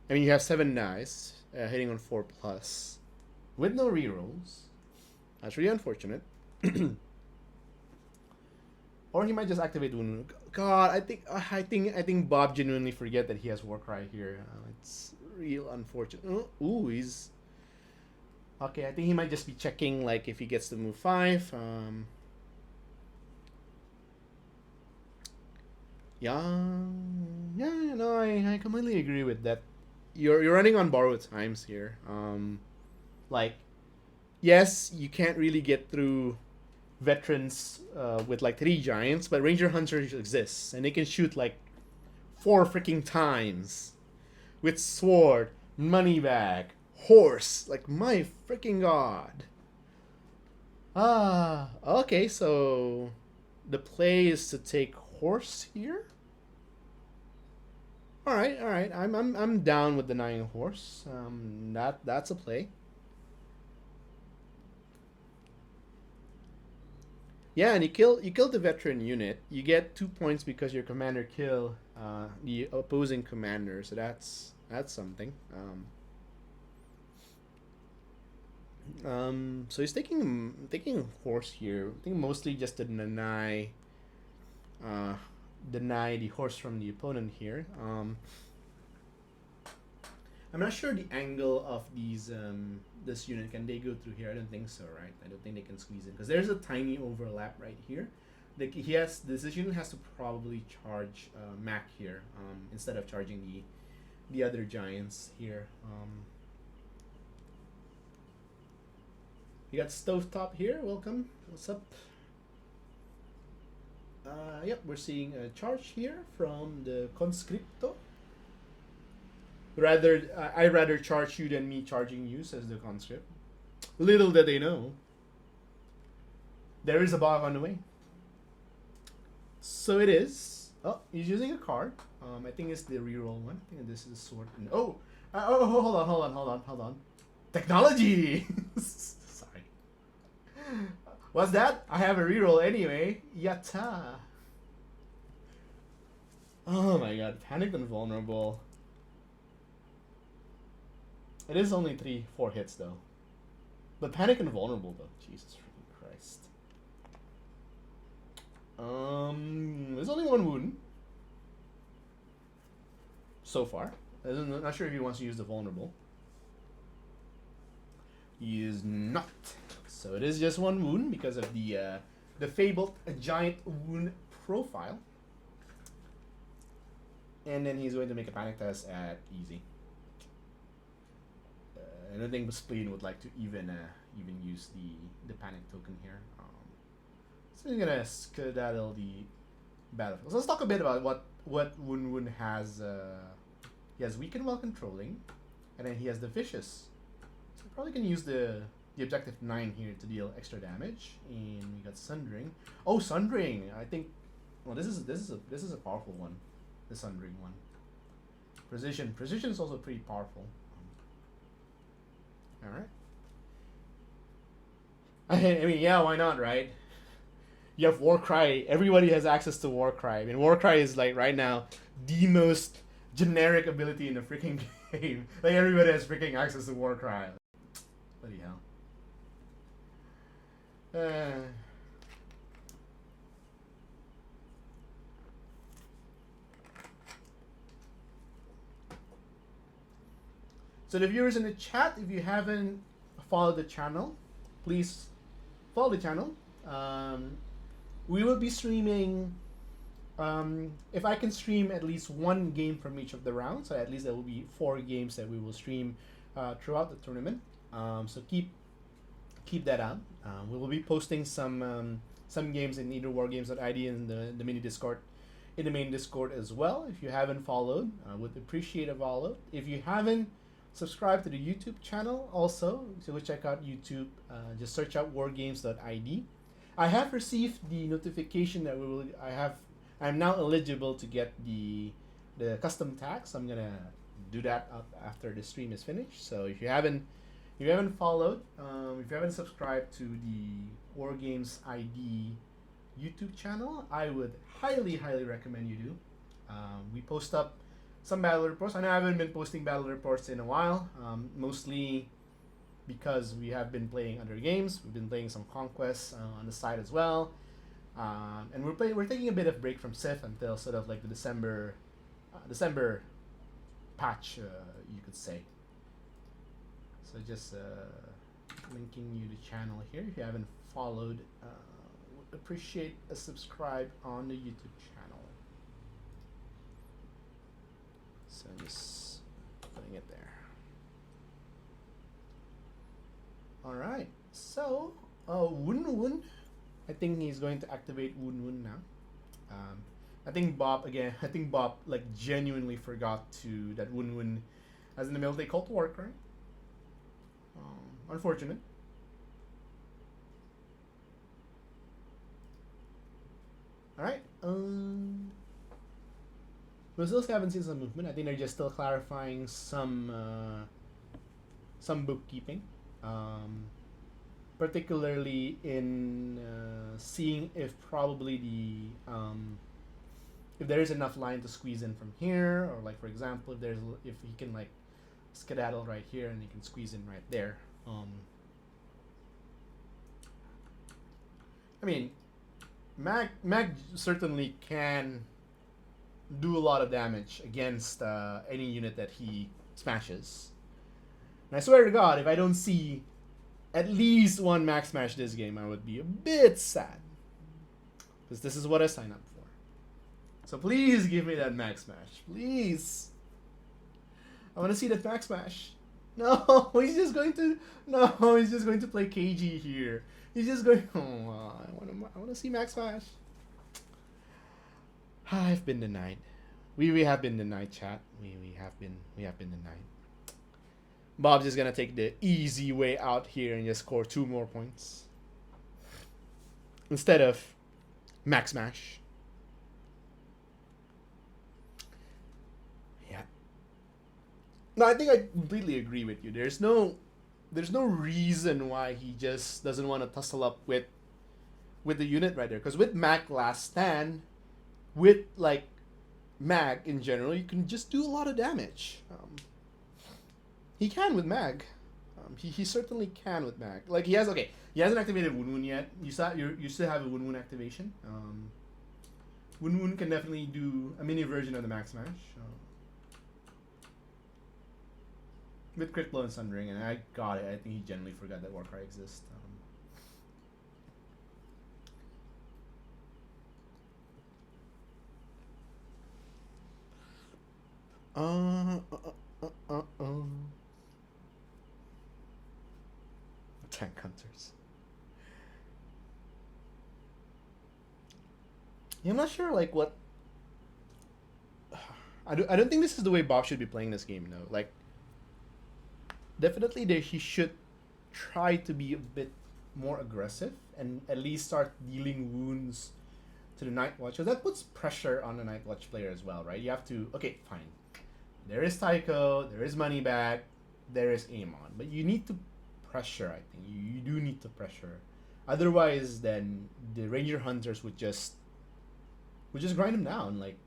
I mean, you have 7 dice, hitting on 4+, with no rerolls. That's really unfortunate. Or he might just activate Woon. God, I think Bob genuinely forget that he has Warcry here. It's real unfortunate. Ooh, he's okay. I think he might just be checking like if he gets to move 5. Yeah, yeah, no, I completely agree with that. You're running on borrowed times here. Like, yes, you can't really get through veterans with like 3 giants, but Ranger Hunters exists, and they can shoot like 4 freaking times with sword, money bag, horse. Like, my freaking god. Ah, okay, so the play is to take horse here. All right, all right. I'm down with denying horse. That's a play. Yeah, and you kill the veteran unit. You get 2 points because your commander kill the opposing commander. So that's something. So he's taking horse here. I think mostly just to uh, deny the horse from the opponent here. I'm not sure the angle of these this unit. Can they go through here? I don't think so, right? I don't think they can squeeze in because there's a tiny overlap right here. This unit has to probably charge Mac here instead of charging the other giants here. You got Stovetop here. Welcome. What's up? Yep, we're seeing a charge here from the Conscripto. I'd rather charge you than me charging you, says the conscript. Little did they know, there is a bog on the way. So it is. Oh, he's using a card. I think it's the reroll one. I think this is a sword. Hold on. Technology. Sorry. What's that? I have a reroll anyway. Yatta. Oh my god, panicked and vulnerable. It is only 3-4 hits though. But panic and vulnerable though. Jesus freaking Christ. There's only 1 wound. So far. I'm not sure if he wants to use the vulnerable. He is not. So it is just 1 wound because of the fabled giant wound profile. And then he's going to make a panic test at easy. I don't think Spleen would like to even use the panic token here. So he's gonna skedaddle the battlefield. So let's talk a bit about what Wun Wun has. He has weaken while controlling, and then he has the vicious. So we're probably gonna use the objective 9 here to deal extra damage. And we got Sundering. Oh, Sundering! I think. Well, this is a powerful one. The Sundering one. Precision is also pretty powerful. All right. I mean, yeah, why not, right? You have Warcry. Everybody has access to Warcry. I mean, Warcry is like right now the most generic ability in the freaking game. Like everybody has freaking access to Warcry. Bloody hell. So the viewers in the chat, if you haven't followed the channel, please follow the channel. We will be streaming. If I can stream at least 1 game from each of the rounds, so at least there will be 4 games that we will stream throughout the tournament. So keep that out. We will be posting some games in either War.ID and the mini Discord, in the main Discord as well. If you haven't followed, I would appreciate a follow. If you haven't subscribe to the YouTube channel also, so go check out YouTube. Just search out wargames.id. I have received the notification that I'm now eligible to get the custom tags. I'm gonna do that after the stream is finished. So if you haven't followed, if you haven't subscribed to the Wargames ID YouTube channel, I would highly recommend you do. We post up some battle reports. I know I haven't been posting battle reports in a while, mostly because we have been playing other games. We've been playing some conquests on the side as well, and we're taking a bit of break from Sith until sort of like the December patch, you could say. So just linking you the channel here. If you haven't followed, would appreciate a subscribe on the YouTube channel. So just putting it there. Alright, so Wun Wun, I think he's going to activate Wun Wun now. I think Bob like genuinely forgot to that Wun Wun has an ability called Work, right? Unfortunate. Alright, we still haven't seen some movement. I think they're just still clarifying some bookkeeping. Particularly in seeing if probably if there is enough line to squeeze in from here, or like for example if he can like skedaddle right here and he can squeeze in right there. I mean, Mag certainly can do a lot of damage against any unit that he smashes. And I swear to God, if I don't see at least one Max Smash this game, I would be a bit sad. Because this is what I signed up for. So please give me that Max Smash. Please. I want to see that Max Smash. No, he's just going to play KG here. He's just going. Oh, I want to see Max Smash. I've been denied. We have been denied, chat. We have been denied. Bob's just gonna take the easy way out here and just score 2 more points instead of Max Smash. Yeah. No, I think I completely agree with you. There's no reason why he just doesn't want to tussle up with the unit right there. Because with Mac Last Stand, with like Mag in general, you can just do a lot of damage. He can with Mag. He certainly can with Mag. Like he hasn't activated Wun Wun yet. You still have a Wun Wun activation. Wun Wun can definitely do a mini version of the Max Smash. With Crit Blow and Sundering, and I got it. I think he genuinely forgot that Warcry exists. Tank Hunters. Yeah, I'm not sure like what. I don't think this is the way Bob should be playing this game though. Like, definitely he should try to be a bit more aggressive and at least start dealing wounds to the Night Watch. So that puts pressure on the Night Watch player as well, right? You have to, okay, fine. There is Tycho, there is Moneyback, there is Amon. But you need to pressure, I think. You do need to pressure. Otherwise, then the Ranger Hunters would just grind him down. Like,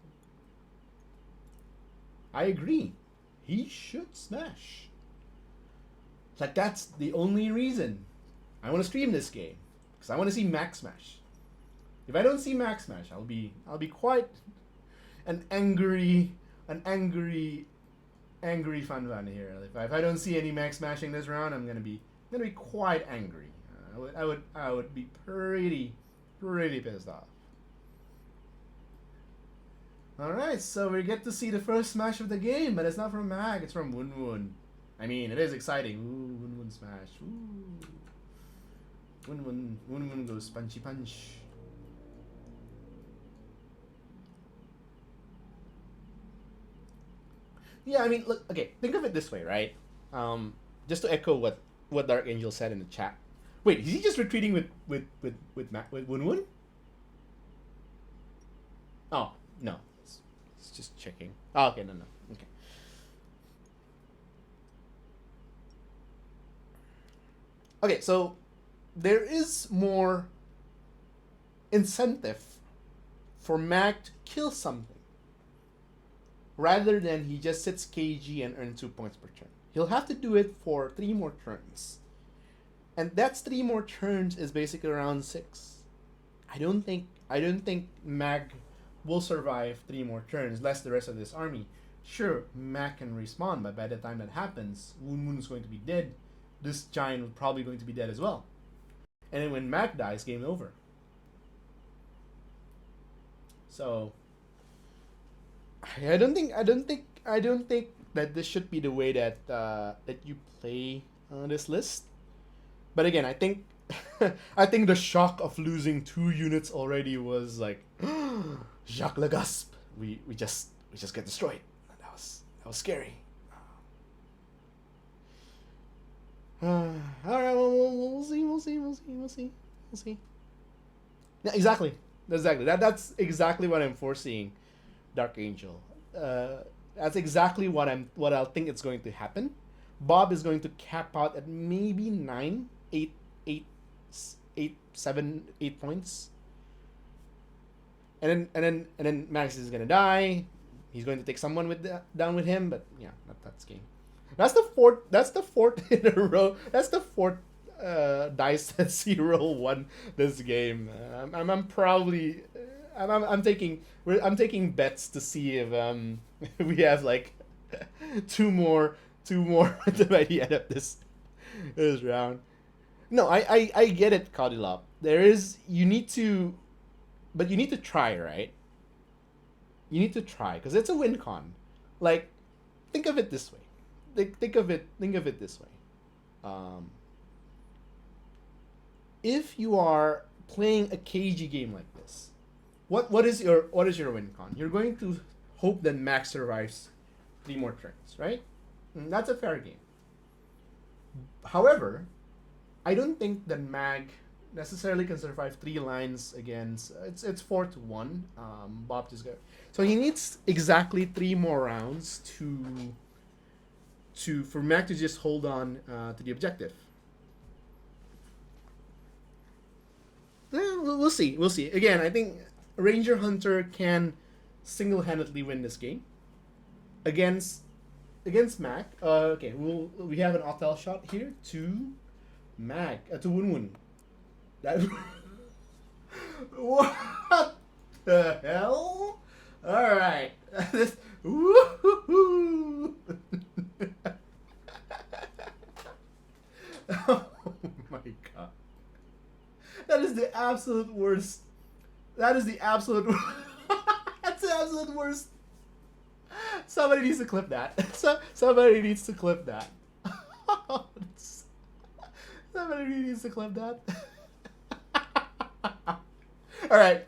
I agree. He should smash. Like, that's the only reason I want to stream this game. Because I want to see Max Smash. If I don't see Max Smash, I'll be quite an angry fan here. If I don't see any Max Smashing this round, I'm gonna be quite angry. I would be pretty pissed off. All right, so we get to see the first smash of the game, but it's not from Mag, it's from Wun Wun. I mean, it is exciting. Ooh, Wun Wun smash. Ooh. Wun Wun goes punchy punch. Yeah, I mean, look, okay, think of it this way, right? Just to echo what Dark Angel said in the chat. Wait, is he just retreating with Wun Wun? Oh, no. It's just checking. Oh, okay, no. Okay. Okay, so there is more incentive for Mag to kill something rather than he just sits KG and earns 2 points per turn. He'll have to do it for 3 more turns. And that's 3 more turns is basically around 6. I don't think Mag will survive 3 more turns, less the rest of this army. Sure, Mag can respawn, but by the time that happens, Wun Wun is going to be dead. This giant is probably going to be dead as well. And then when Mag dies, game over. So I don't think that this should be the way that that you play this list. But again, I think I think the shock of losing 2 units already was like Jacques Legasp. We just get destroyed. That was scary. All right, we'll see, we'll see. Yeah, exactly. That's exactly what I'm foreseeing, Dark Angel. That's exactly what I think it's going to happen. Bob is going to cap out at maybe 9, 8, 8, 8, 7, 8 points, and then Max is gonna die. He's going to take someone down with him, but yeah, that's game. That's the fourth. That's the fourth in a row. That's the fourth dice that Zero won this game. I'm probably I'm taking I'm taking bets to see if we have like two more by the end of this round. No, I get it, Codilop. There is you need to, but you need to try, right? You need to try because it's a win con. Like, think of it this way. Think of it this way. If you are playing a cagey game like this, what is your win con? You're going to hope that Max survives 3 more turns, right? That's a fair game. However, I don't think that Mag necessarily can survive 3 lines against it's 4-1. Bob just got so he needs exactly 3 more rounds for Mag to just hold on to the objective. We'll see. We'll see. Again, I think Ranger Hunter can single-handedly win this game against Mag. Okay, we have an Autel shot here to Mag to Wun. That what the hell? All right. This woo-hoo-hoo. Oh my god. That is the absolute worst. That is the absolute That's the absolute worst. Somebody needs to clip that. Somebody needs to clip that. Somebody needs to clip that. All right.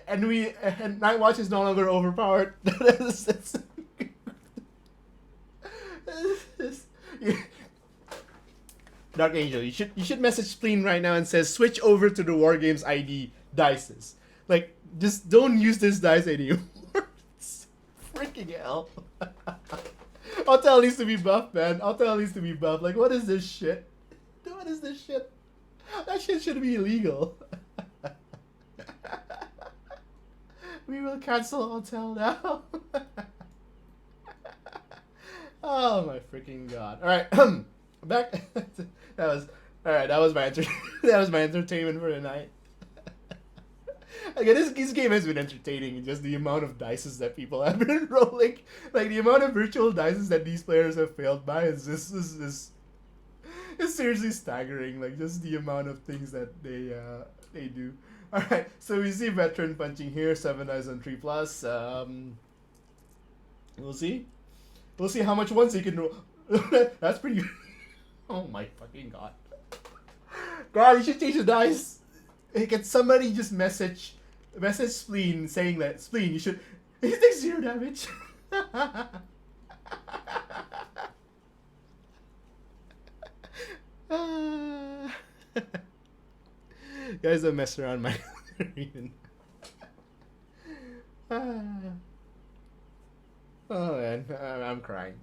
And Night Watch is no longer overpowered. Dark Angel, you should message Spleen right now and says switch over to the War.ID dices. Like, just don't use this dice anymore. Freaking hell. Autel needs to be buffed, man. Autel needs to be buffed. Like, what is this shit? What is this shit? That shit should be illegal. We will cancel Autel now. Oh my freaking god! All right, back. That was all right. That was my that was my entertainment for tonight. Again, this game has been entertaining. Just the amount of dices that people have been rolling, like the amount of virtual dices that these players have failed by, is it's seriously staggering. Like, just the amount of things that they do. All right, so we see veteran punching here, 7 dice on 3+. We'll see. We'll see how much ones he can roll. That's pretty good. Oh my fucking god. God, you should change the dice. Hey, can somebody just message Spleen saying that Spleen, you should. He takes 0 damage. Guys, don't mess around my reading. Oh man, I'm crying.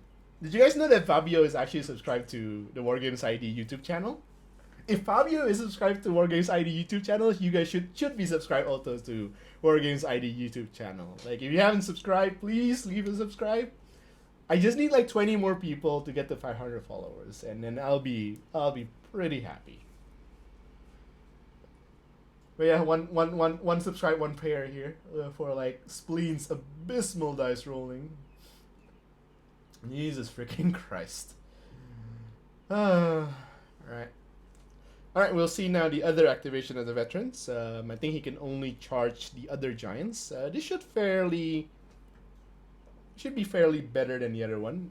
Did you guys know that Fabio is actually subscribed to the War.ID YouTube channel? If Fabio is subscribed to War.ID YouTube channel, you guys should be subscribed also to War.ID YouTube channel. Like, if you haven't subscribed, please leave a subscribe. I just need like 20 more people to get to 500 followers, and then I'll be pretty happy. But yeah, one subscribe, one prayer here for like Spleen's abysmal dice rolling. Jesus freaking Christ. Alright. All right, we'll see now the other activation of the veterans. I think he can only charge the other giants. This should be fairly better than the other one.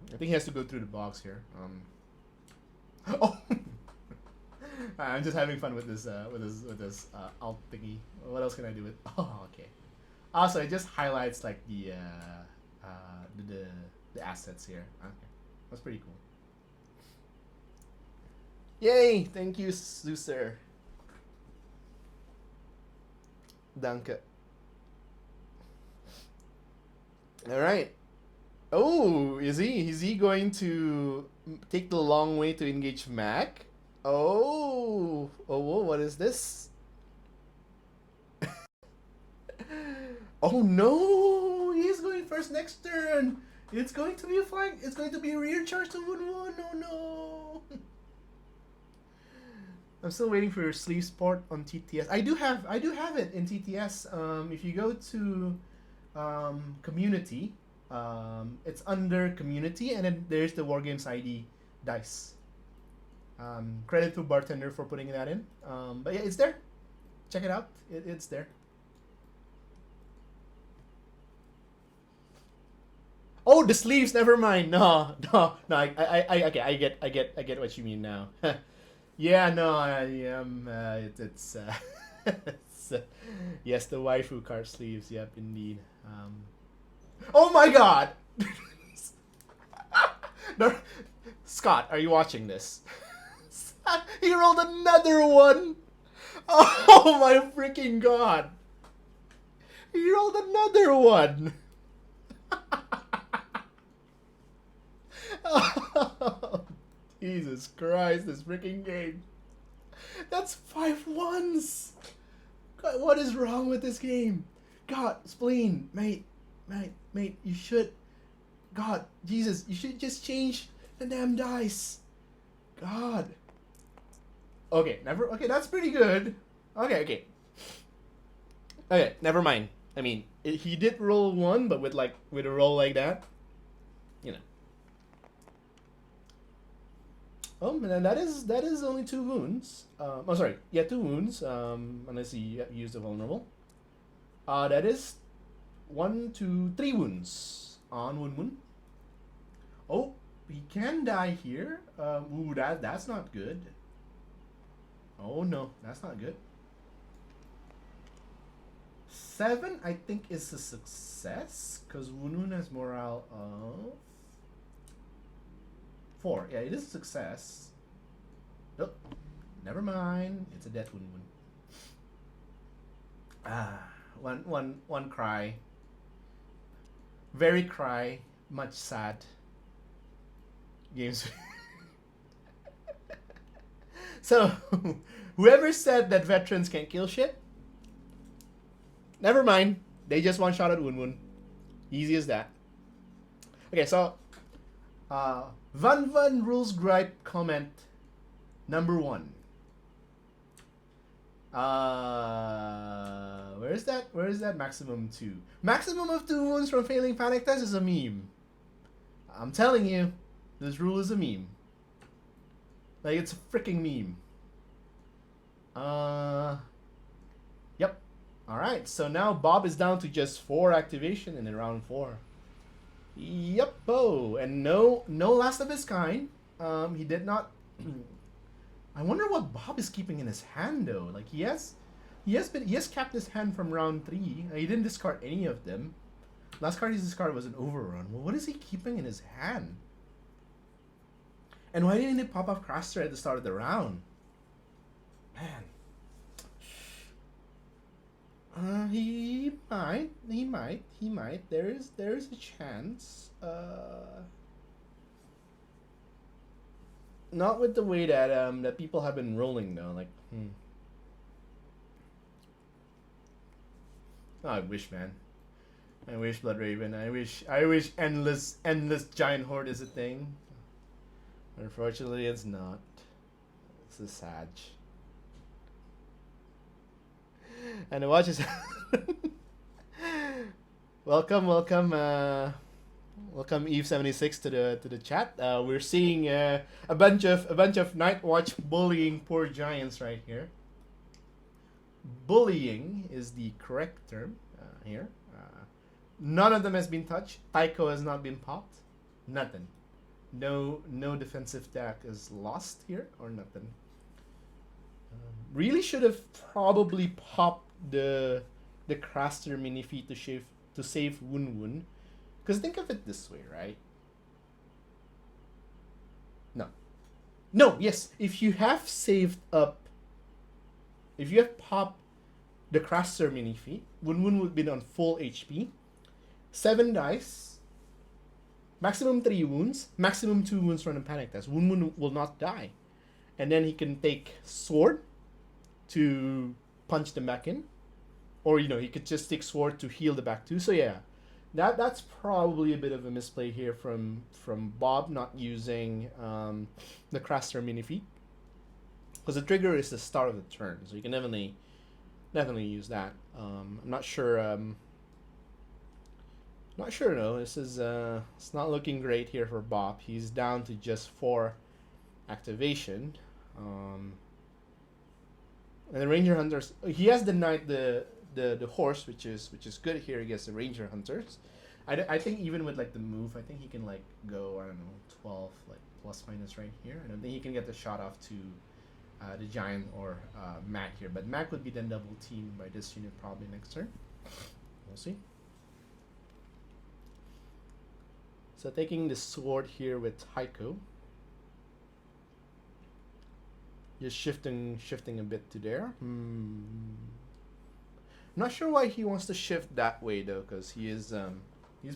I think he has to go through the box here. Oh, I'm just having fun with this alt thingy. What else can I do with? Oh, okay. Also, it just highlights like the assets here. Okay, that's pretty cool. Yay! Thank you, Zeusser. Danke. All right. Oh, is he going to take the long way to engage Mac? Oh, what is this? Oh no, he's going first next turn. It's going to be a flank. It's going to be a rear charge to Woon. Oh no. I'm still waiting for your sleeve sport on TTS. I do have it in TTS. If you go to community, it's under community, and then there's the War.ID dice. Credit to Bartender for putting that in. But yeah, it's there. Check it out. It's there. Oh, the sleeves. Never mind. No. Okay, I get what you mean now. Yeah, no, it's yes, the waifu card sleeves. Yep, indeed. Oh my God! No, Scott, are you watching this? He rolled another one. Oh my freaking God! He rolled another one. Oh, Jesus Christ, this freaking game. That's 5 ones. God, what is wrong with this game? God, Spleen, mate, you should. God, Jesus, you should just change the damn dice. God. Okay, okay, that's pretty good. Okay, never mind. I mean, he did roll one, but with a roll like that, you know. Oh, and that is only 2 wounds. Oh, sorry. Yeah, 2 wounds. Unless he used the vulnerable. That is 1, 2, 3 wounds on Woon. Oh, he can die here. Ooh, that's not good. Oh no, that's not good. 7, I think, is a success because Woon has morale of 4. Yeah, it is a success. Nope. Never mind. It's a death Woon. One cry. Very cry. Much sad. Games. So, whoever said that veterans can't kill shit, never mind. They just one shot at Woon. Easy as that. Okay, so Van rules gripe comment number 1. Where is that maximum 2? Maximum of 2 wounds from failing panic test is a meme. I'm telling you, this rule is a meme. Like, it's a freaking meme. Yep. Alright, so now Bob is down to just 4 activation in round 4. Yep, and no last of his kind. He did not. I wonder what Bob is keeping in his hand though. Like he has kept his hand from round 3. He didn't discard any of them. Last card he discarded was an overrun. Well, what is he keeping in his hand? And why didn't he pop off Craster at the start of the round? Man. He might. There's a chance. Not with the way that that people have been rolling though. Like, Oh, I wish, man. I wish Blood Raven. I wish endless giant horde is a thing. Unfortunately, it's not. It's a sad. And the watch is welcome. welcome Eve76 to the chat. We're seeing a bunch of Night Watch bullying poor giants right here. Bullying is the correct term here. None of them has been touched. Tycho has not been popped. Nothing. No defensive deck is lost here or nothing. Really should have probably popped the Craster mini feat to save Wun Wun. Because think of it this way, right? No, yes. If you have saved up, if you have popped the Craster mini feat, Wun Wun would be on full HP. 7 dice, maximum 3 wounds, maximum 2 wounds from the panic test. Wun Wun will not die. And then he can take Sword to punch them back in. Or, he could just take Sword to heal the back too. So yeah, that's probably a bit of a misplay here from Bob not using the Craster mini feat. Because the trigger is the start of the turn. So you can definitely use that. I'm not sure... Not sure though. This is it's not looking great here for Bob. He's down to just 4 activation. And the Ranger Hunters, he has denied the horse, which is good here against the Ranger Hunters. I think even with like the move, I think he can like go, I don't know, 12 like plus minus right here. I don't think he can get the shot off to the Giant or Mac here. But Mac would be then double teamed by this unit probably next turn. We'll see. So taking the Sword here with Tycho. Just shifting a bit to there. Not sure why he wants to shift that way though, because he's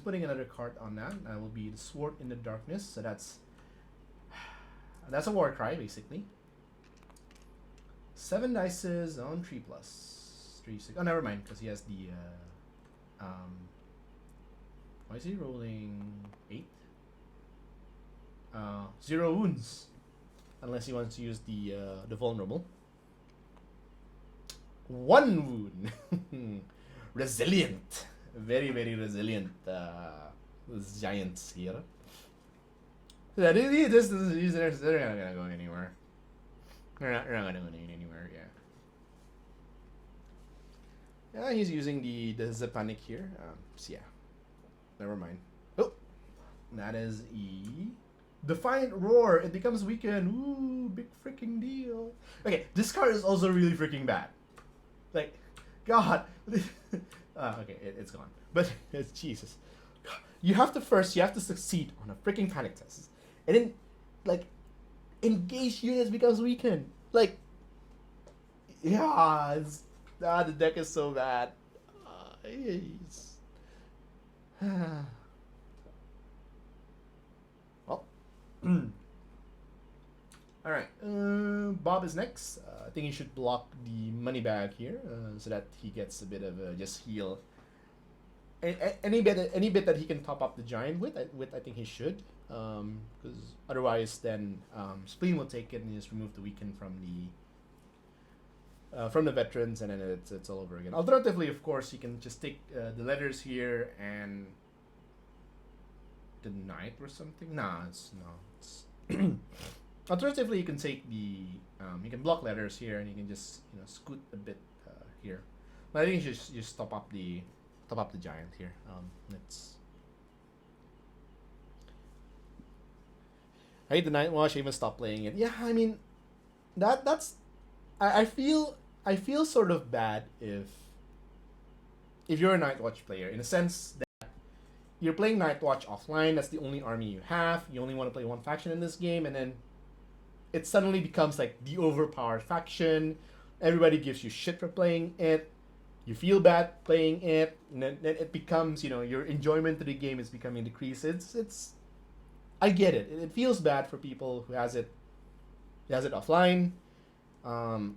putting another card on that. That will be the Sword in the Darkness. So that's a war cry basically. 7 dices on 3+. 3, 6. Oh, never mind, because he has the why is he rolling 8? 0 wounds. Unless he wants to use the vulnerable. 1 wound. Resilient. Very, very resilient giants here. They're not gonna go anywhere. They're not gonna go anywhere, yeah. Yeah, he's using the Zapanic here. So yeah. Never mind. Oh, that is Defiant Roar. It becomes weakened. Ooh, big freaking deal. Okay, this card is also really freaking bad. Like, God. Okay, it's gone. But it's Jesus. You have to succeed on a freaking panic test, and then, like, engaged units becomes weakened. Like, yeah, the deck is so bad. Well, all right. Bob is next. I think he should block the money bag here, so that he gets a bit of a just heal. Any bit that he can top up the giant with, I think he should. Because otherwise, then Spleen will take it and just remove the weaken from the veterans, and then it's all over again. Alternatively, of course, you can just take the letters here and the knight or something. It's alternatively, you can take the you can block letters here, and you can just scoot a bit here. But I think you should just top up the giant here. I hate the Night Watch. I even stopped playing it. Yeah, I mean, that's. I feel sort of bad if you're a Night Watch player, in a sense that you're playing Night Watch offline. That's the only army you have. You only want to play one faction in this game, and then it suddenly becomes like the overpowered faction. Everybody gives you shit for playing it. You feel bad playing it, and then it becomes, your enjoyment of the game is becoming decreased. It's I get it. It feels bad for people who has it offline. And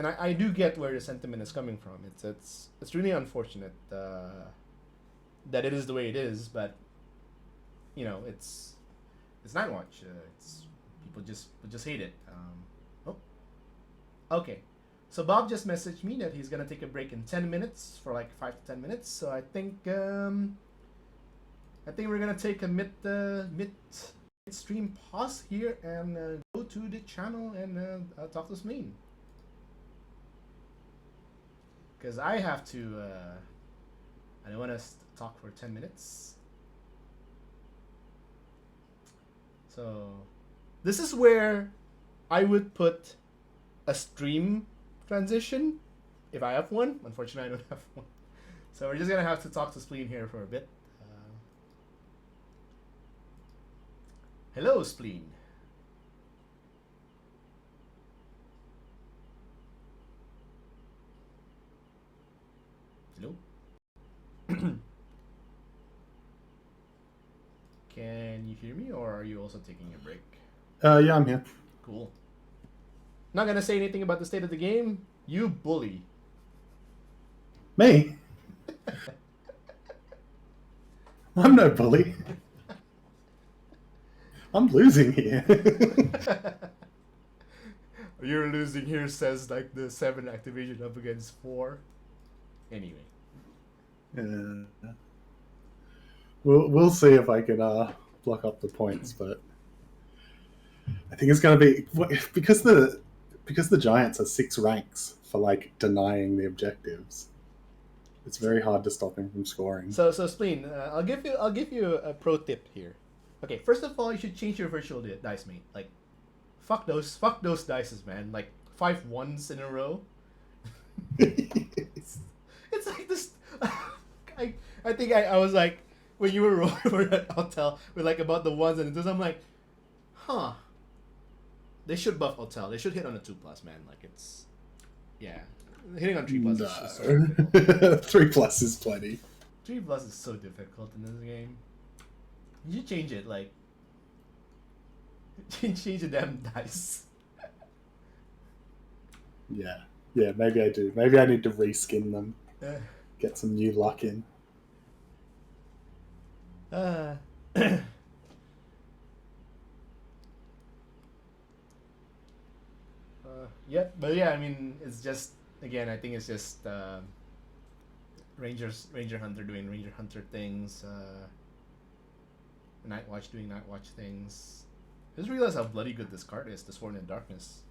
I do get where the sentiment is coming from. It's really unfortunate that it is the way it is, but it's Night Watch. It's people just hate it. Okay. So Bob just messaged me that he's gonna take a break in 10 minutes for like 5 to 10 minutes. So I think I think we're gonna take a midstream pause here and go to the channel and talk to Spleen. Because I have to. I don't want to talk for 10 minutes. So, this is where I would put a stream transition if I have one. Unfortunately, I don't have one. So, we're just going to have to talk to Spleen here for a bit. Hello, Spleen. Hello? Can you hear me, or are you also taking a break? Yeah, I'm here. Cool. Not gonna say anything about the state of the game. You bully. Me? I'm no bully. I'm losing here. You're losing here, says like the 7 activation up against 4. Anyway. We'll see if I can block up the points, but I think it's going to be because the Giants are 6 ranks for like denying the objectives. It's very hard to stop him from scoring. So Spleen, I'll give you a pro tip here. Okay, first of all, you should change your virtual dice, mate. Like, fuck those dices, man. Like 5 1s in a row. it's like this. I think I was like, when you were rolling for that Autel with like about the 1s and the 2s, I'm like, huh. They should buff Autel. They should hit on a 2+, man. Like it's, yeah, hitting on 3+ is so difficult. 3+ is plenty. 3+ is so difficult in this game. You should change it, like change the damn dice. Yeah, maybe I do. Maybe I need to reskin them. Get some new luck in. Yeah, but yeah, I mean, it's just, again, I think it's just Ranger Hunter doing Ranger Hunter things, Night Watch doing Night Watch things. I just realized how bloody good this card is, the Sworn in Darkness.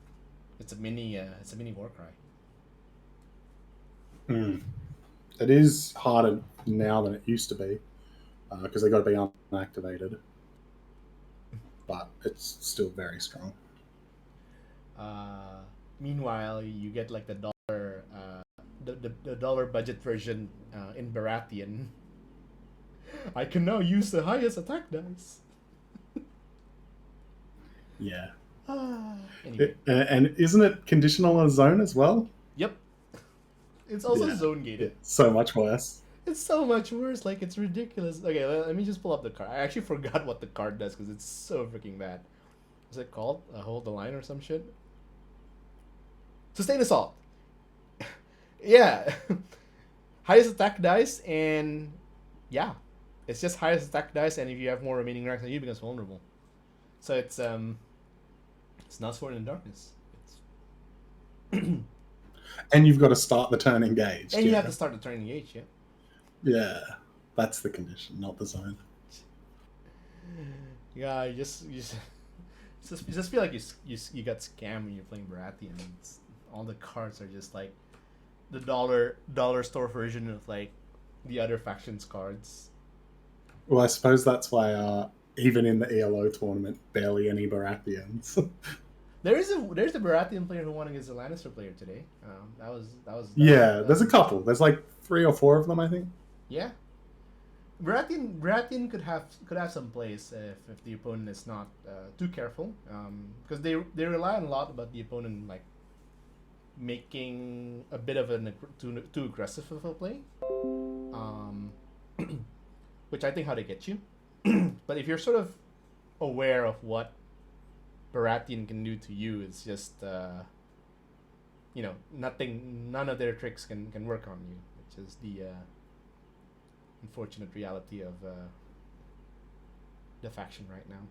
It's a mini Warcry. It is harder now than it used to be, because they got to be unactivated. But it's still very strong. Meanwhile, you get like the dollar, the dollar budget version in Baratheon. I can now use the highest attack dice. Yeah. Anyway. And isn't it conditional on a zone as well? Yep. It's also zone gated. So much worse. It's so much worse. Like, it's ridiculous. Okay, let me just pull up the card. I actually forgot what the card does because it's so freaking bad. What's it called? Hold the line or some shit? Sustain Assault. Yeah. Highest attack dice, and yeah. It's just highest attack dice, and if you have more remaining ranks than you, it becomes vulnerable. So it's not Sworn in Darkness. It's and you've got to start the turn engaged. And you have to start the turn engaged, yeah. Yeah. That's the condition, not the zone. Yeah, you just feel like you got scammed when you're playing Baratheon. All the cards are just like the dollar store version of like the other factions cards. Well, I suppose that's why even in the ELO tournament, barely any Baratheons. There's a Baratheon player who won against a Lannister player today. There's a couple. There's like 3 or 4 of them, I think. Yeah, Baratheon could have some plays if the opponent is not too careful, because they rely a lot about the opponent like making a bit of too aggressive of a play, which I think how they get you. But if you're sort of aware of what Baratheon can do to you, it's just none of their tricks can work on you, which is the unfortunate reality of the faction right now.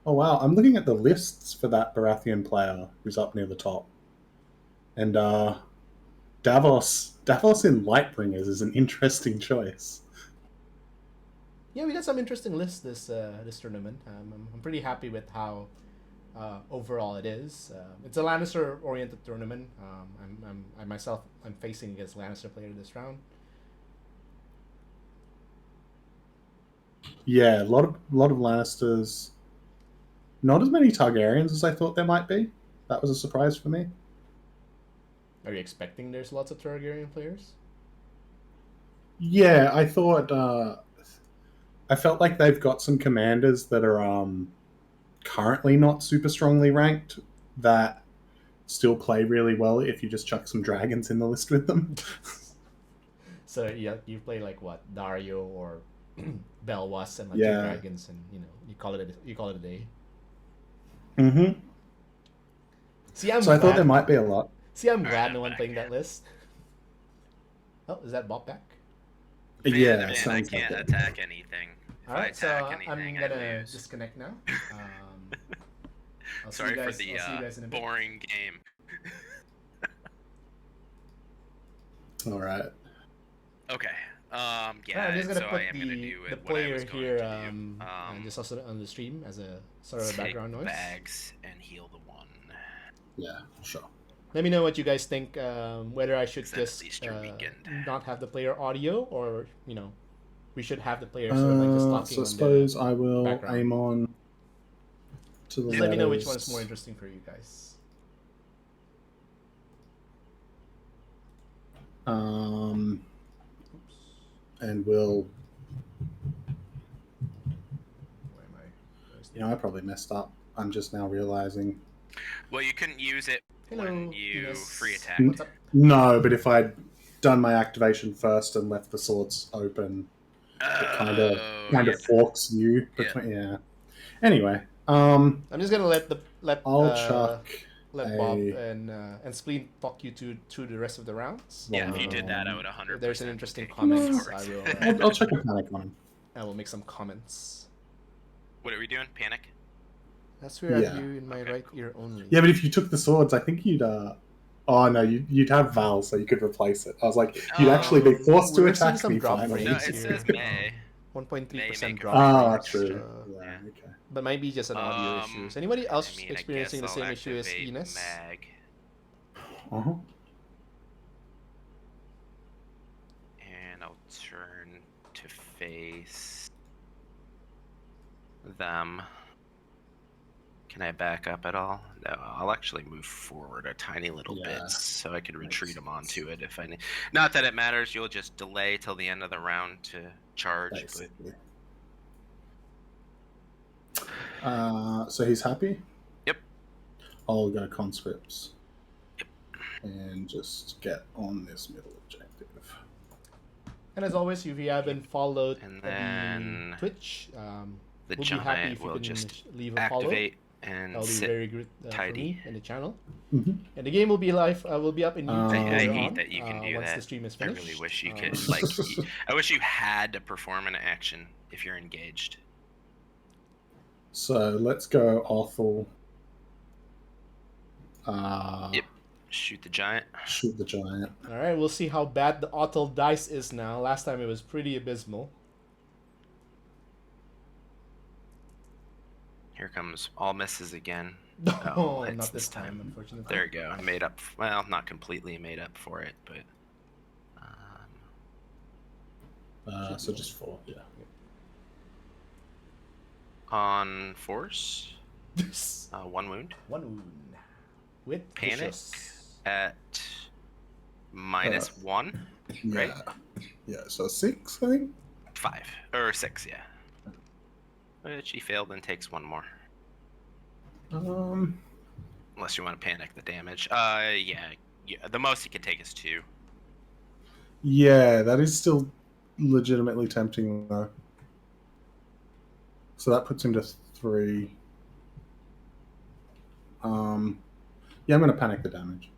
Oh wow, I'm looking at the lists for that Baratheon player who's up near the top. And Davos in Lightbringers is an interesting choice. yeah, we got some interesting lists this tournament. I'm pretty happy with how overall it is. It's a Lannister oriented tournament. I myself I'm facing against Lannister player this round. Yeah, a lot of Lannisters. Not as many Targaryens as I thought there might be. That was a surprise for me. Are you expecting there's lots of Targaryen players? Yeah, I thought. I felt like they've got some commanders that are currently not super strongly ranked that still play really well if you just chuck some dragons in the list with them. So yeah, you play like what Dario or Belwas and like two Yeah. dragons, and you call it a day. Mm-hmm. See, I'm So I thought glad. there might be a lot. See, I'm Alright, glad I'm no one back. playing that list. Oh, is that Bob back? Yeah, Man, I sounds can't like it. attack anything. If All I right, so attack I'm anything, gonna I lose. disconnect now. I'll see Sorry you guys. for the I'll see you guys in a bit. boring game. All right. Okay. Alright, I'm just gonna so put I am gonna do the what I player was going here, to do. just also on the stream as a sort of a Take background noise. bags and heal the one. Yeah, sure. Let me know what you guys think. Whether I should Is that at just least your weekend? not have the player audio, or we should have the player sort of like just talking So I on suppose I will background. aim on to the Just let me know which letters. one's more interesting for you guys. And we'll. Where am I? Where's the- You know, I probably messed up. I'm just now realizing. Well, you couldn't use it Hello, when you Venus. free attack. What's up? No, but if I'd done my activation first and left the swords open, it kind of yeah. forks you between. Yeah. Anyway, I'm just gonna let I'll chuck Bob and Spleen talk you through the rest of the rounds. Yeah, if you did that, I would 100%. If there's an interesting take comments, forwards. I'll chuck a panic on him. I will make some comments. What are we doing? Panic? That's where Yeah. I have you in my Okay, right cool. ear only. Yeah, but if you took the swords, I think you'd. Oh no, you'd have Val, so you could replace it. I was like, you'd actually be forced to we're seeing attack some me drop finally. No, frames it here. says May. 1.3% May make drop. a Ah, frames, true. uh, Yeah, Yeah. okay. But might be just an audio issue. Is anybody else I mean, experiencing the I guess same I'll issue as activate Enos? Mag, Uh-huh. and I'll turn to face them. Can I back up at all? No, I'll actually move forward a tiny little Yeah. bit so I can retreat them onto it if I need. Not that it matters. You'll just delay till the end of the round to charge. But Basically. So he's happy? Yep. I'll go conscripts. And just get on this middle objective. And as always, if you haven't followed And the then Twitch, the we'll be happy giant if you will can just leave a follow. activate and That'll be sit. very good for tidy. me and the channel. Mm-hmm. And the game will be live. Will be up in YouTube I I later hate on, that you can do once that. the stream is I finished. really wish you could, like, I wish you had to perform an action if you're engaged. So let's go Othel. Yep. Shoot the giant. Shoot the giant. All right, we'll see how bad the Auto dice is now. Last time it was pretty abysmal. Here comes all misses again. Oh, hits not this time, unfortunately. There you go. I made up. Well, not completely made up for it, but. So just 4, yeah. On force, 1 wound. 1 wound. With Panic. vicious. At -1, right? Yeah, so 6, I think? 5 or 6, yeah. But she failed and takes 1 more. Unless you want to panic the damage. Yeah. The most you can take is 2. Yeah, that is still legitimately tempting, though. So that puts him to 3. Yeah, I'm going to panic the damage.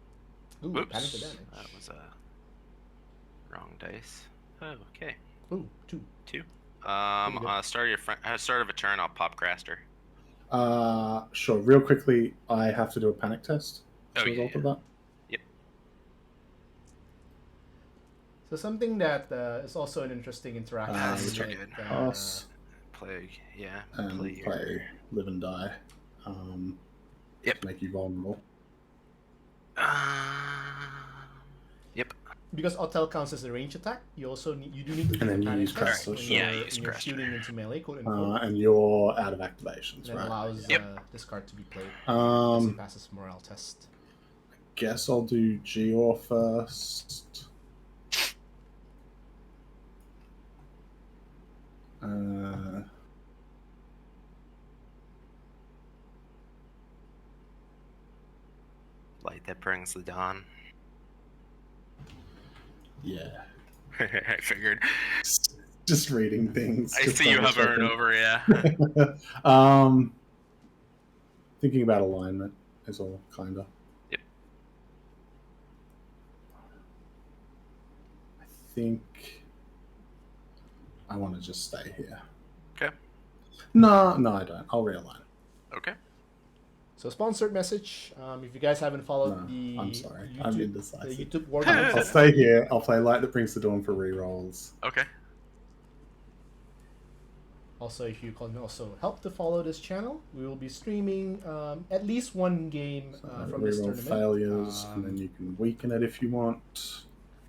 Ooh, Oops. panic the damage. That was wrong dice. Oh, okay. Ooh, 2. 2. Pretty good. Start of a turn, I'll pop Craster. Sure. Real quickly, I have to do a panic test as Oh, a result yeah. of that. Yep. So something that is also an interesting interaction. Which are with, good. Pass Play, yeah. and Play your... play Live and Die. Yep. To make you vulnerable. Yep. Because Autel counts as a range attack, you also need to do And then the you use panic test Crystal when Shot. Yeah, you're, use when you're Crystal. shooting into melee, quote unquote. And you're out of activations, That right? allows Yep. this card to be played. Because it Um, passes morale test. guess I'll do Geor first. Light that brings the dawn. Yeah. I figured. Just reading things. I just see you hovering double-checking. over, yeah. Thinking about alignment is all, kinda. Yep. I think I want to just stay here. Okay. No, I don't. I'll realign. Okay. So sponsored message. If you guys haven't followed No, the I'm sorry. YouTube, I'm the indecisive. YouTube War I'll Games, stay here. I'll play Light That Brings the Dawn for rerolls. Okay. Also, if you can also help to follow this channel, we will be streaming at least one game from this Reroll tournament. failures, and then you can weaken it if you want.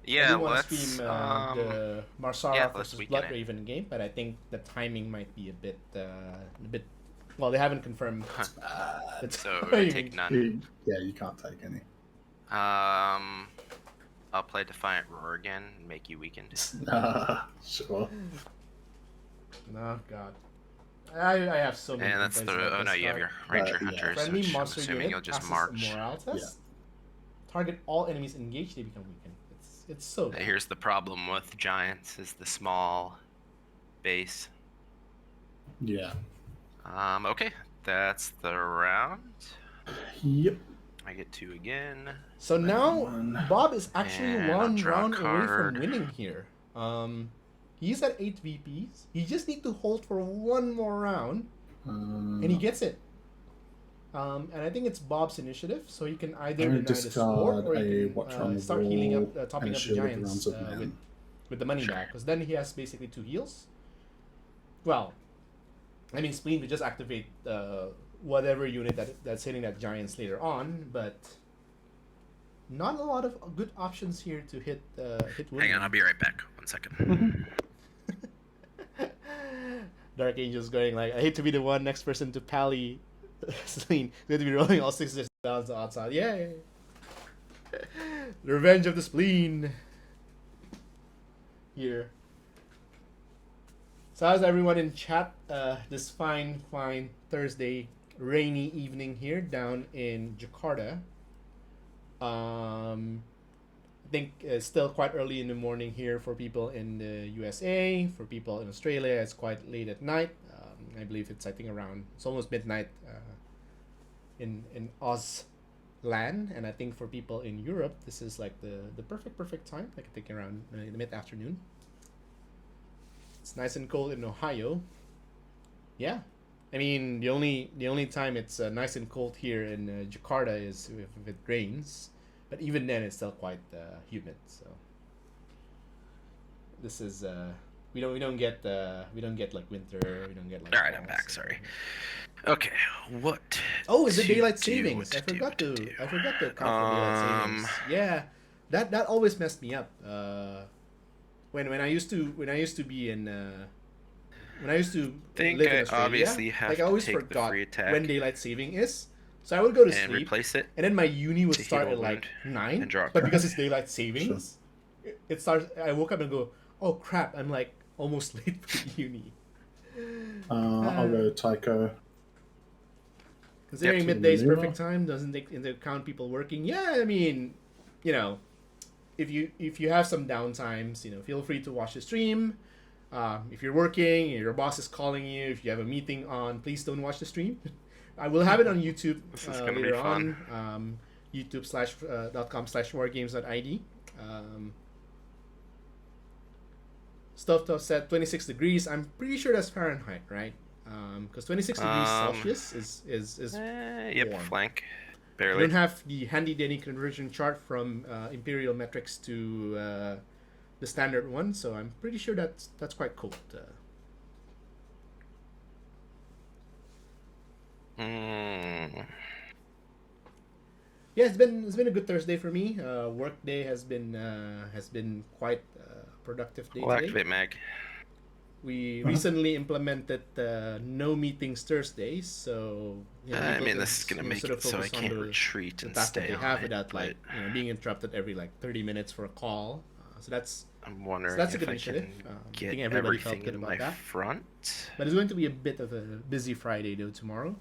I Yeah, do want to let's... stream the Marsara yeah, let's versus weaken it. Bloodraven game, but I think the timing might be a bit. Well, they haven't confirmed. the So timing. take none. You can't take any. I'll play Defiant Roar again and make you weakened. Sure. No, God. I have so many. And that's the... complaints about Oh no, this you have card. your Ranger Yeah. Hunters, Friendly which I'm monster assuming unit you'll just passes march. a morale test. Target all enemies engaged, they become weakened. It's so bad. Here's the problem with Giants, is the small base. Yeah. Okay, that's the round. Yep. I get 2 again. So now One. Bob is actually And I'll one draw a round away from card. winning here. He's at 8 VPs. He just needs to hold for one more round, and he gets it. And I think it's Bob's initiative, so he can either deny the sport or he can start healing up, topping up the Giants with the money back, because then he has basically 2 heals. Well, I mean, Spleen would just activate whatever unit that's hitting that Giants later on, but not a lot of good options here to hit Hang on, I'll be right back. 1 second. Dark Angel's going like, I hate to be the next person to pally Spleen. He's going to be rolling all 6 down to outside. Yay! The revenge of the Spleen. Here. So how's everyone in chat this fine Thursday rainy evening here down in Jakarta? I think it's still quite early in the morning here for people in the USA. For people in Australia, it's quite late at night. I believe it's it's almost midnight in Oz land, and I think for people in Europe, this is like the perfect time. I think around in the mid-afternoon. It's nice and cold in Ohio. Yeah, I mean the only time it's nice and cold here in Jakarta is if it rains. But even then, it's still quite humid. So this is we don't get like winter. We don't get like. All right, I'm fall, back. so. Sorry. Okay, what? Oh, is it to daylight do, savings? what I to do, forgot what to do. account for daylight savings. Yeah, that always messed me up. When I used to be in when I used to Think live in I Australia, obviously have like I always to take the forgot free attack when daylight saving is. So I would go to and sleep. replace it. And then my uni would to start heal at like wound 9, and draw a but card. because it's daylight savings, it starts. I woke up and go, "Oh crap! I'm like almost late for uni." I'll go Tycho. Considering Yep. midday is Maneuver. perfect time, doesn't take into account people working. Yeah, I mean, if you have some downtimes, feel free to watch the stream. If you're working, your boss is calling you, if you have a meeting on, please don't watch the stream. I will have it on YouTube This is gonna be later fun. on. YouTube.com/wargames.id. Stuff said 26 degrees. I'm pretty sure that's Fahrenheit, right? Because 26 degrees Celsius is Yep, warm. flank. I Barely. don't have the handy dandy conversion chart from Imperial metrics to the standard one. So I'm pretty sure that's quite cool. Yeah, it's been a good Thursday for me. Work day has been quite a productive day We'll today. activate Mag. We recently implemented no meetings Thursdays, so I people mean, can this is gonna make sort of it so I focus on can't the retreat and task that stay they on have it. without But being interrupted every 30 minutes for a call. So that's I'm wondering a if good I initiative. can I get think everybody felt everything good in about my that. front But it's going to be a bit of a busy Friday though tomorrow.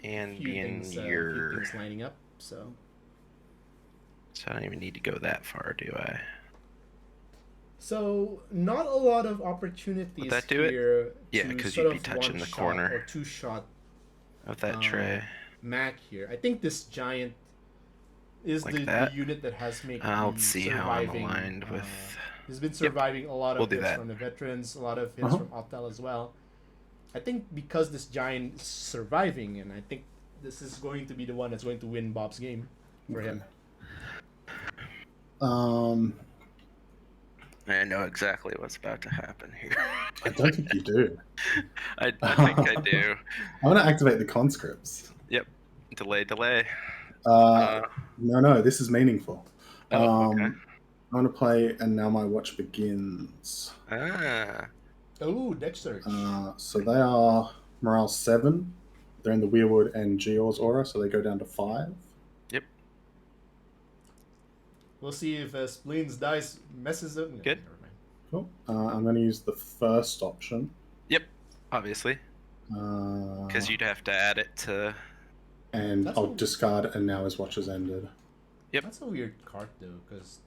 and Few be in things, few your. things lining up. So So I don't even need to go that far, do I? So not a lot of opportunities Would that do it? here Yeah, to 'cause sort you'd be of touching one the shot corner or two shot Of that tray. Mac here. I think this giant is Like the that? unit that has made Let's see how I'm surviving. aligned with. Has been surviving a lot we'll of do hits that. from the veterans, a lot of hits Uh-huh. from Optel as well. I think because this giant is surviving, and I think this is going to be the one that's going to win Bob's game for him. I know exactly what's about to happen here. I don't think you do. I think I do. I want to activate the conscripts. Yep. Delay. No, this is meaningful. Okay. I want to play, and now my watch begins. Oh, deck search. So they are morale 7. They're in the Weirwood and Geor's aura, so they go down to 5. Yep. We'll see if Spleen's dice messes up. Good. Never mind. Cool. I'm going to use the first option. Yep. Obviously. Because you'd have to add it to. And I'll discard, and now his watch has ended. Yep. That's a weird card though, because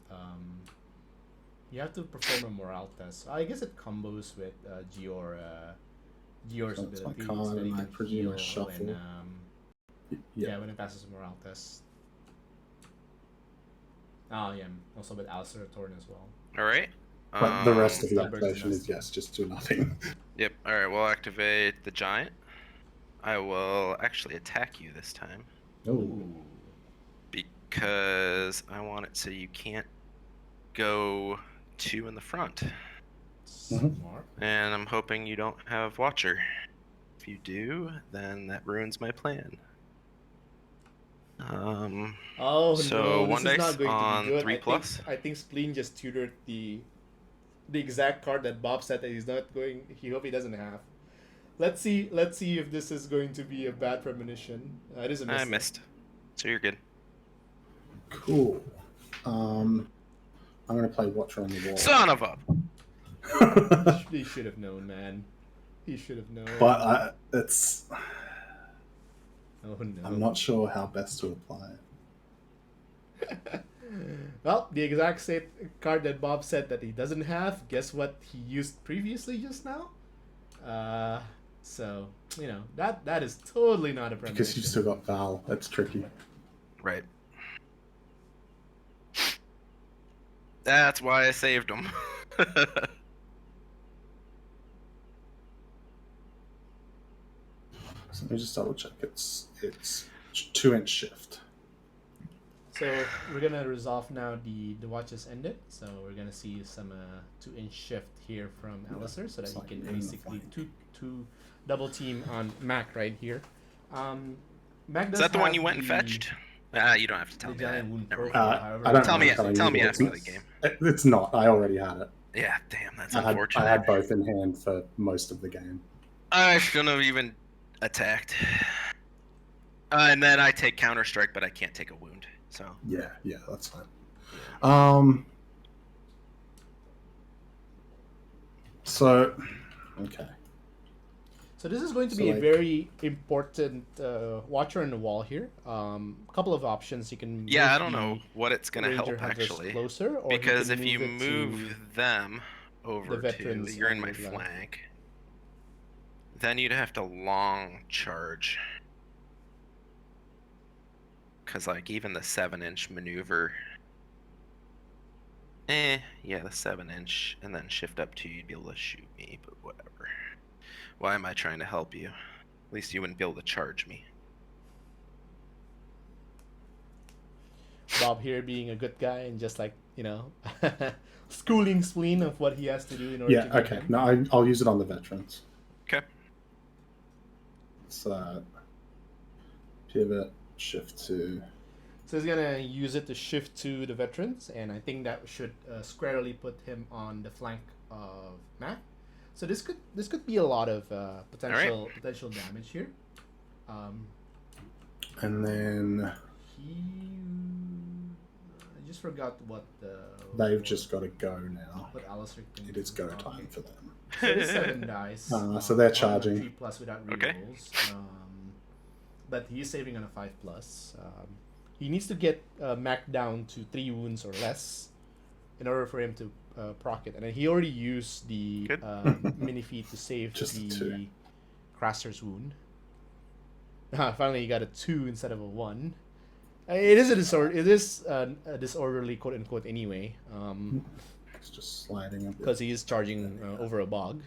you have to perform a morale test. I guess it combos with Gior's So it's my ability. card, so that he and I can presume I heal shuffle. when, Yeah. when it passes a morale test. Oh yeah, also with Alistair Torn as well. All right. But the rest of the Stubborn activation is Dynasty. yes, just do nothing. Yep. All right. We'll activate the giant. I will actually attack you this time Oh, because I want it so you can't go 2 in the front. Smart. And I'm hoping you don't have Watcher. If you do, then that ruins my plan. Oh So no, one this is dice not going on to be good. 3+. I think Spleen just tutored the exact card that Bob said that he's not going. He hope he doesn't have. Let's see if this is going to be a bad premonition. It is a miss. I missed. So you're good. cool. I'm going to play Watcher on the Wall. Son of a. He should have known, man. He should have known. But it's. Oh no. I'm not sure how best to apply it. Well, the exact same card that Bob said that he doesn't have. Guess what he used previously just now? So that is totally not a premonition. Because you've still got Val. That's tricky. Right. That's why I saved him. So let me just double check. It's 2-inch shift. So we're gonna resolve now. The watch has ended, so we're gonna see some 2-inch shift here from Alistair, so that it's he like can in the basically flank. two double team on Mac right here. Mac does Is that the one have you went and the- fetched? You don't have to tell the me that. giant wound Never mind. profile, however, I don't Tell know me- if telling tell you, me but after it's- the game. It's not. I already had it. Yeah, damn, that's I unfortunate. had both in hand for most of the game. I shouldn't have even attacked. And then I take counter strike, but I can't take a wound. So Yeah, that's fine. So, okay. So this is going to So, be a like- very important watcher on the wall here. A couple of options you can. yeah, move I don't the know what it's gonna Ranger help Hunters actually. closer, or Because he if can you it to move them over to, veterans you're in on my your left. flank. Then you'd have to long charge. Cause like even the 7-inch maneuver. Yeah, the 7-inch, and then shift up 2, you'd be able to shoot me, but whatever. Why am I trying to help you? At least you wouldn't be able to charge me. Bob here being a good guy and just like, schooling Spleen of what he has to do in order to Yeah, get okay. him. No, I'll use it on the veterans. Okay. So, pivot, shift to... So he's gonna use it to shift to the veterans, and I think that should squarely put him on the flank of Mac. So this could be a lot of potential damage here. And then I just forgot what they've just got to go now. what Alistair can It is do. go Okay. time for them. So it is 7 dice. So they're on a charging. 3+ without Okay. rerolls. But he's saving on a 5+. He needs to get Mac down to 3 wounds or less in order for him to proc it. And then he already used the Good. mini feat to save Just the 2. Crasser's wound. Finally, he got a 2 instead of a 1. It is a disorder. It is a disorderly, quote unquote, anyway. It's just sliding a bit. Because he is charging over a bog.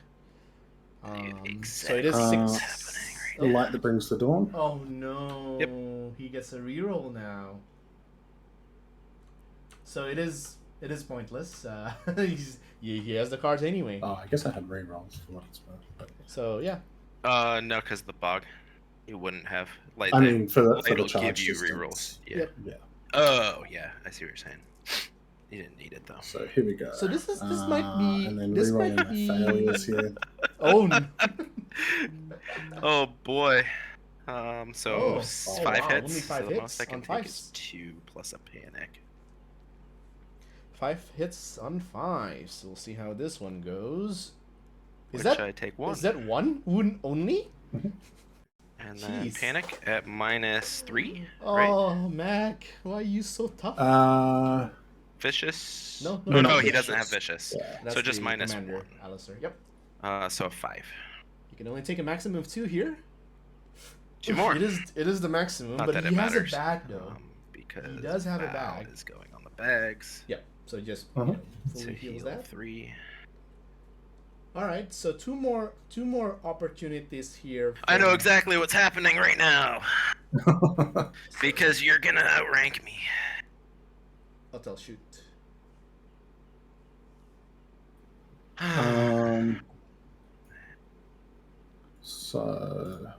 Exactly. So it is Uh, 6. The light that brings the dawn. Oh no! Yep. He gets a reroll now. So it is pointless. He has the cards anyway. Oh, I guess I had rerolls for what it's worth. But... So yeah. No, because the bog, you wouldn't have. Light, I mean, for the it'll charge give you distance. rerolls. Yeah. Yep. Yeah. Oh, yeah. I see what you're saying. You didn't need it though. So here we go. So this might be. And then This rerolling might my be. failures here. Oh no! Oh boy. So Oh, 5 wow, hits. only 5 so the hits most I can on take fives. is 2 plus a panic. 5 hits on 5. So we'll see how this one goes. Which I take 1. Is that 1 wound only? And then Jeez. panic at -3. Oh, Right? Mac, why are you so tough? Vicious. No, Oh, no, he vicious. doesn't have vicious. Yeah. That's so just the -1. commander, Alistair. Yep. So 5. You can only take a maximum of 2 here. 2 more. It is the maximum, Not but that he it has matters. a bag though. Because He does have a Val bag. is going on the bags. Yep. So just Uh-huh. To fully heals heal that. 3. All right. So two more opportunities here. I know for- exactly what's happening right now. Because you're gonna outrank me. I'll tell shoot. So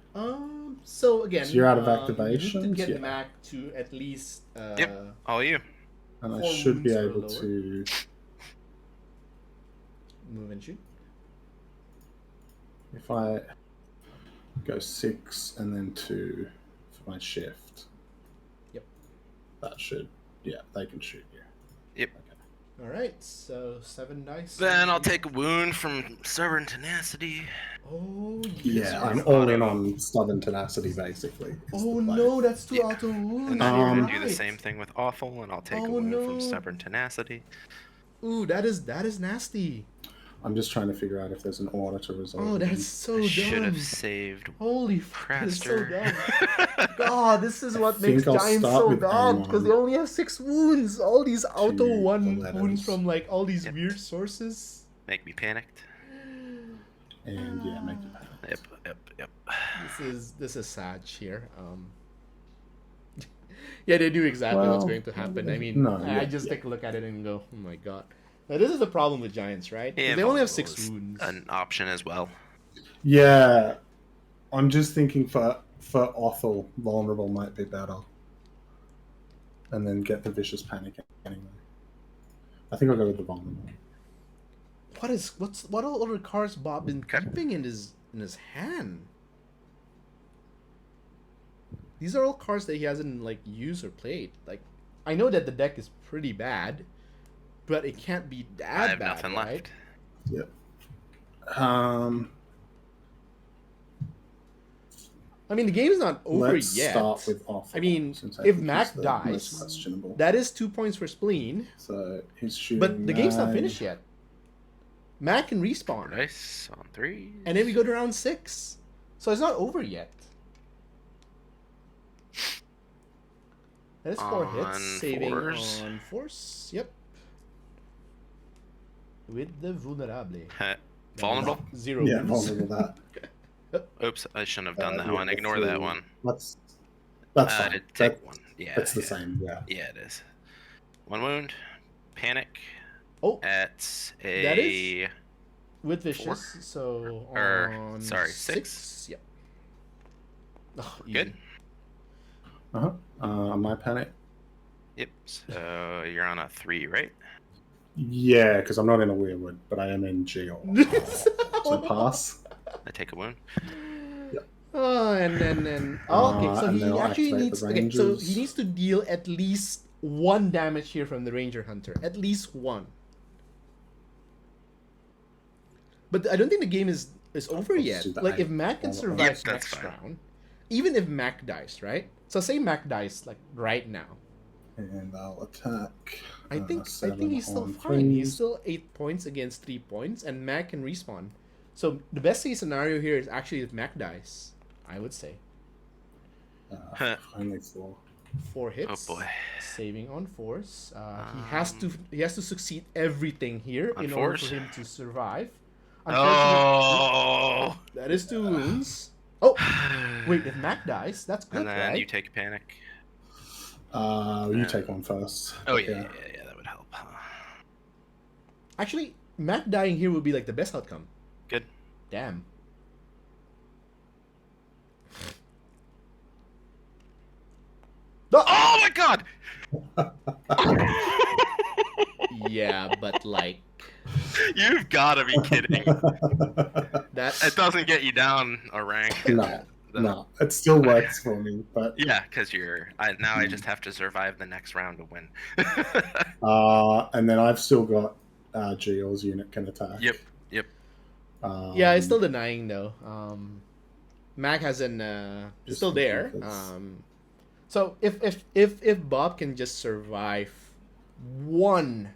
So again, So you're out of you need to activations? get Yeah. Mac to at least Yep. All you. and I 4 should be wounds or able lower. to. move and shoot. If I go 6 and then 2 for my shift. Yep. That should, yeah, they can shoot you. Yep. All right. So 7 dice. Then I'll take a wound from stubborn tenacity. Oh Yeah, yes. I'm all in on stubborn tenacity basically. is Oh the play. no, that's 2 Yeah. auto wounds. And then you Um, can do the same thing with awful, and I'll take a Oh, wound no. from stubborn tenacity. Ooh, that is nasty. I'm just trying to figure out if there's an order to resolve. Oh, them. that's so I dumb. should have saved Holy fuck, that is so Craster. dumb. God, this is what think makes I'll Giants start so with dumb Amon. because they only have 6 wounds. All these auto To 1 the wounds letters. from like all these Yep. weird sources. Make me panicked. And yeah, make it happen. Yep. This is sad here. Yeah, they do exactly what's Well, going to happen. I mean, no, I yeah, just yeah. take a look at it and go, oh my god. Now, this is the problem with Giants, right? Yeah, They only have vulnerable 6 is wounds. An option as well. Yeah, I'm just thinking for Othel, vulnerable might be better. And then get the vicious panic anyway. I think I'll go with the vulnerable. What all other cards Bob been Okay. keeping in his hand? These are all cards that he hasn't like used or played. Like, I know that the deck is pretty bad, but it can't be I that have bad, nothing right? left. Yep. I mean, the game's not over Let's yet. start with Othel. I mean, since if think Mac he's the dies, most questionable. That is 2 points for Spleen, So he's shooting. but the game's not 9. finished yet. Mac can respawn, Dice on 3. and then we go to round 6, so it's not over yet. That is 4 hits, On saving 4s. on force. Yep. With the vulnerable. Vulnerable? 0 Yeah, wounds. vulnerable that. Oops, I shouldn't have done that Yeah, one. Ignore that so one. That's I fine. did take one. Yeah. That's the yeah. same. Yeah. Yeah, it is. 1 wound. Panic Oh, at that a is with 4. vicious. So Or, on sorry, 6. Yep. Oh, easy. Good. My panic. Yep. So you're on a 3, right? Yeah, because I'm not in a weirwood, but I am in Geo. So pass. I take a wound. Oh, and then okay. So and then he I'll actually activate needs the okay. So he rangers. needs to deal at least 1 damage here from the Ranger Hunter. At least 1. But I don't think the game is over I'll yet. do the Like if 8. Mac can Yep, survive that's next fine. round, even if Mac dies, right? So say Mac dies like right now. And I'll attack. I think 7 he's still on fine. He's 3s. still 8 points against 3 points, and Mac can respawn. So the best case scenario here is actually if Mac dies, I would say. Only 4. 4 hits. Oh boy. Saving on force. He has to succeed everything here On in order force? for him to survive. Oh. That is 2 wounds. Oh, wait. If Mac dies, that's good, And then right? you take panic. You take one first. Oh yeah, that would help. Actually, Mac dying here would be like the best outcome. Good. Damn. Oh my god! Yeah, but like You've got to be kidding. that. It doesn't get you down a rank. No, it still works for me, but Yeah, because now I just have to survive the next round to win. and then I've still got Geo's unit can attack. Yep. Yeah, it's still denying though. Mac hasn't. Just Still there. because- So if Bob can just survive 1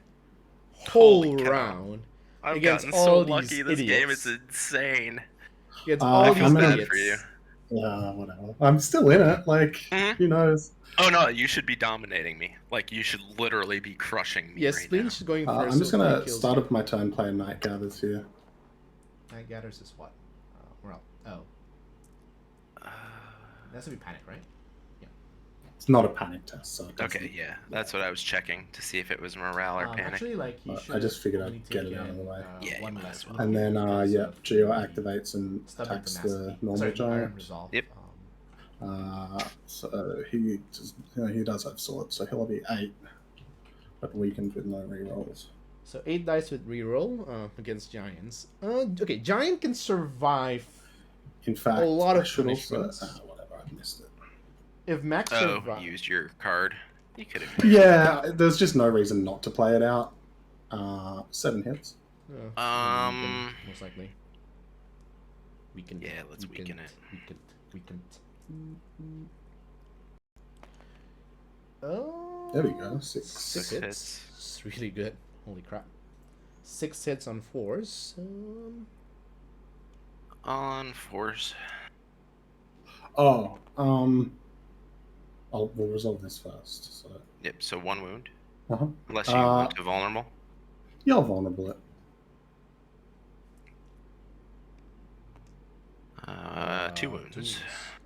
whole Holy cow. round I've against gotten so all lucky. these This game idiots. is insane. against I all feel these bad idiots. for you. Whatever. I'm still in it. Like, Mhm. who knows? Oh no, you should be dominating me. Like you should literally be crushing me Yes, right Spleen now. is going first. I'm just so gonna 3 kills start here. up my turn playing Night Gathers here. Night Gathers is what? Well, that's to be panic, right? It's not a panic test, so it doesn't- Okay, yeah, that's what I was checking to see if it was morale or panic. Actually, like he But should. I just figured only I'd get it take out of the in, way. Yeah, you 1 might less as well. one And then, because yeah, of Geo activates and stubborn attacks the tenacity. normal Sorry, Iron giant. Resolve. Yep. So he does have swords, so he'll be 8, but weakened with no rerolls. So 8 dice with reroll against giants. Okay, giant can survive In fact, a lot I of should also punishments. whatever, I missed it. If Max Oh, survives. used your card. You could have. Yeah, there's just no reason not to play it out. 7 hits. Most likely. Weakened. Yeah, let's weaken it. Weakened. Oh. There we go. 6. 6 hits. It's really good. Holy crap. 6 hits on 4s. On force. We'll resolve this first. So, Yep. So 1 wound. uh-huh. Unless you want to vulnerable. Yeah, I'll vulnerable it. 2 wounds.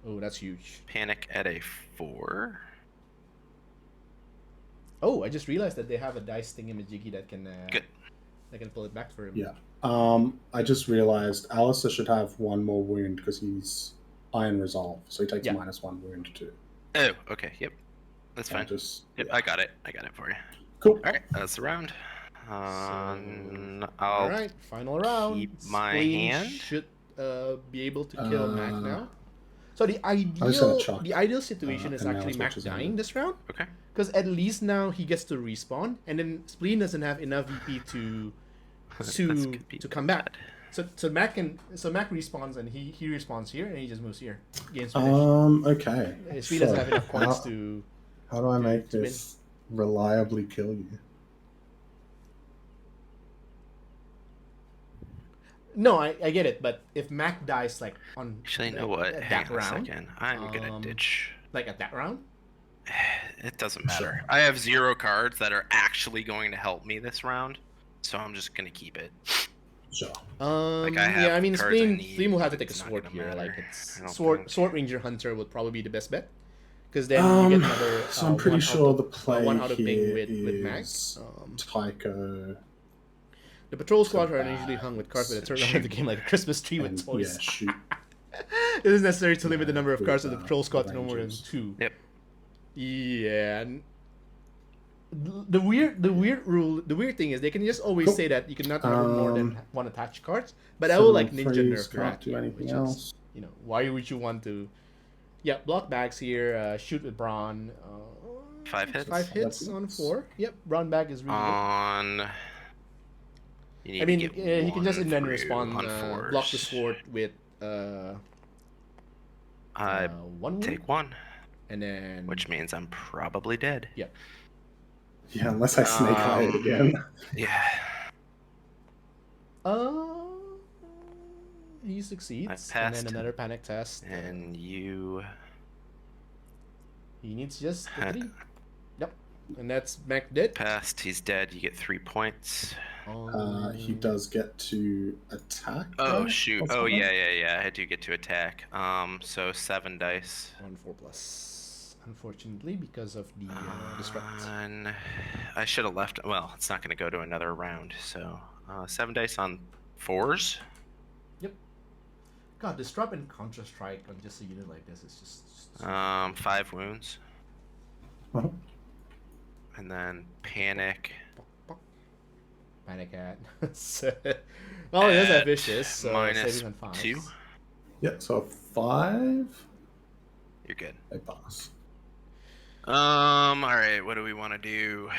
Oh, that's huge. Panic at a 4. Oh, I just realized that they have a dice thingamajiggy that can Good. that can pull it back for him. Yeah. I just realized Alistair should have 1 more wound because he's Iron Resolve, so he takes Yeah. -1 wound too. Oh, okay. Yep. That's I'll fine. just Yep, yeah. I got it for you. Cool. All right, that's the round. All I'll right, final round. keep my Spleen hand. should be able to kill Mac now. So the just gonna chuck, ideal situation is and now actually it's Mac Witch's dying Hand. this round, Okay. because at least now he gets to respawn, and then Spleen doesn't have enough VP to That's to could be to come back. bad. So Mac respawns and he respawns here and he just moves here. Game's finished. Okay. Spleen doesn't have enough points how, to. how do I make to win. this reliably kill you? No, I get it, but if Mac dies like on Actually, you know like, what? at Hang that on a round, second. I'm gonna ditch. like at that round, It doesn't matter. Sure. I have 0 cards that are actually going to help me this round, so I'm just gonna keep it. Sure. Like, I have yeah, I mean cards I need, Spleen will have to but take a it's not sword gonna here. matter, Like I it's don't sword think. sword ranger hunter would probably be the best bet, Because then you get another. So I'm pretty sure the play one auto ping here with Mag. is Tycho. The patrol squads are bag, usually hung with cards, but it turns out shoot. the game like a Christmas tree with And, toys. yeah, shoot. It is necessary to limit Yeah, the number of with, cards of the patrol squad to no more than Rangers. 2. Yep. Yeah. And the weird thing is they can just always Cool. say that you cannot have more than 1 attached cards, but I So will like ninja freeze, nerf can't that. do anything which else. is, you know, why would you want to? Yeah, block bags here. Shoot with Brawn. 5 hits. 5 hits on 4. Yep, Brawn bag is really good. On. You need I mean, to get he can just one then through respond, on block the fours. sword with I 1 wound, take 1, and then which means I'm probably dead. Yeah, unless I snake eye it again. Yeah. He succeeds, I and passed. then another panic test. And you. He needs just the 3. Yep, and that's Mac dead. Passed. He's dead. You get 3 points. He does get to attack. Oh right? shoot! Or Oh something? yeah. I do get to attack. So 7 dice. 1 4+. Unfortunately, because of the disrupt. And I should have left. Well, it's not going to go to another round. So 7 dice on 4s. God, disrupt and counter strike on just a unit like this is just 5 wounds. Uh-huh. And then panic. panic at. Well, it is At ambitious. So minus saving on 5s. 2. Yeah, so 5. You're good. They pass. All right. What do we want to do?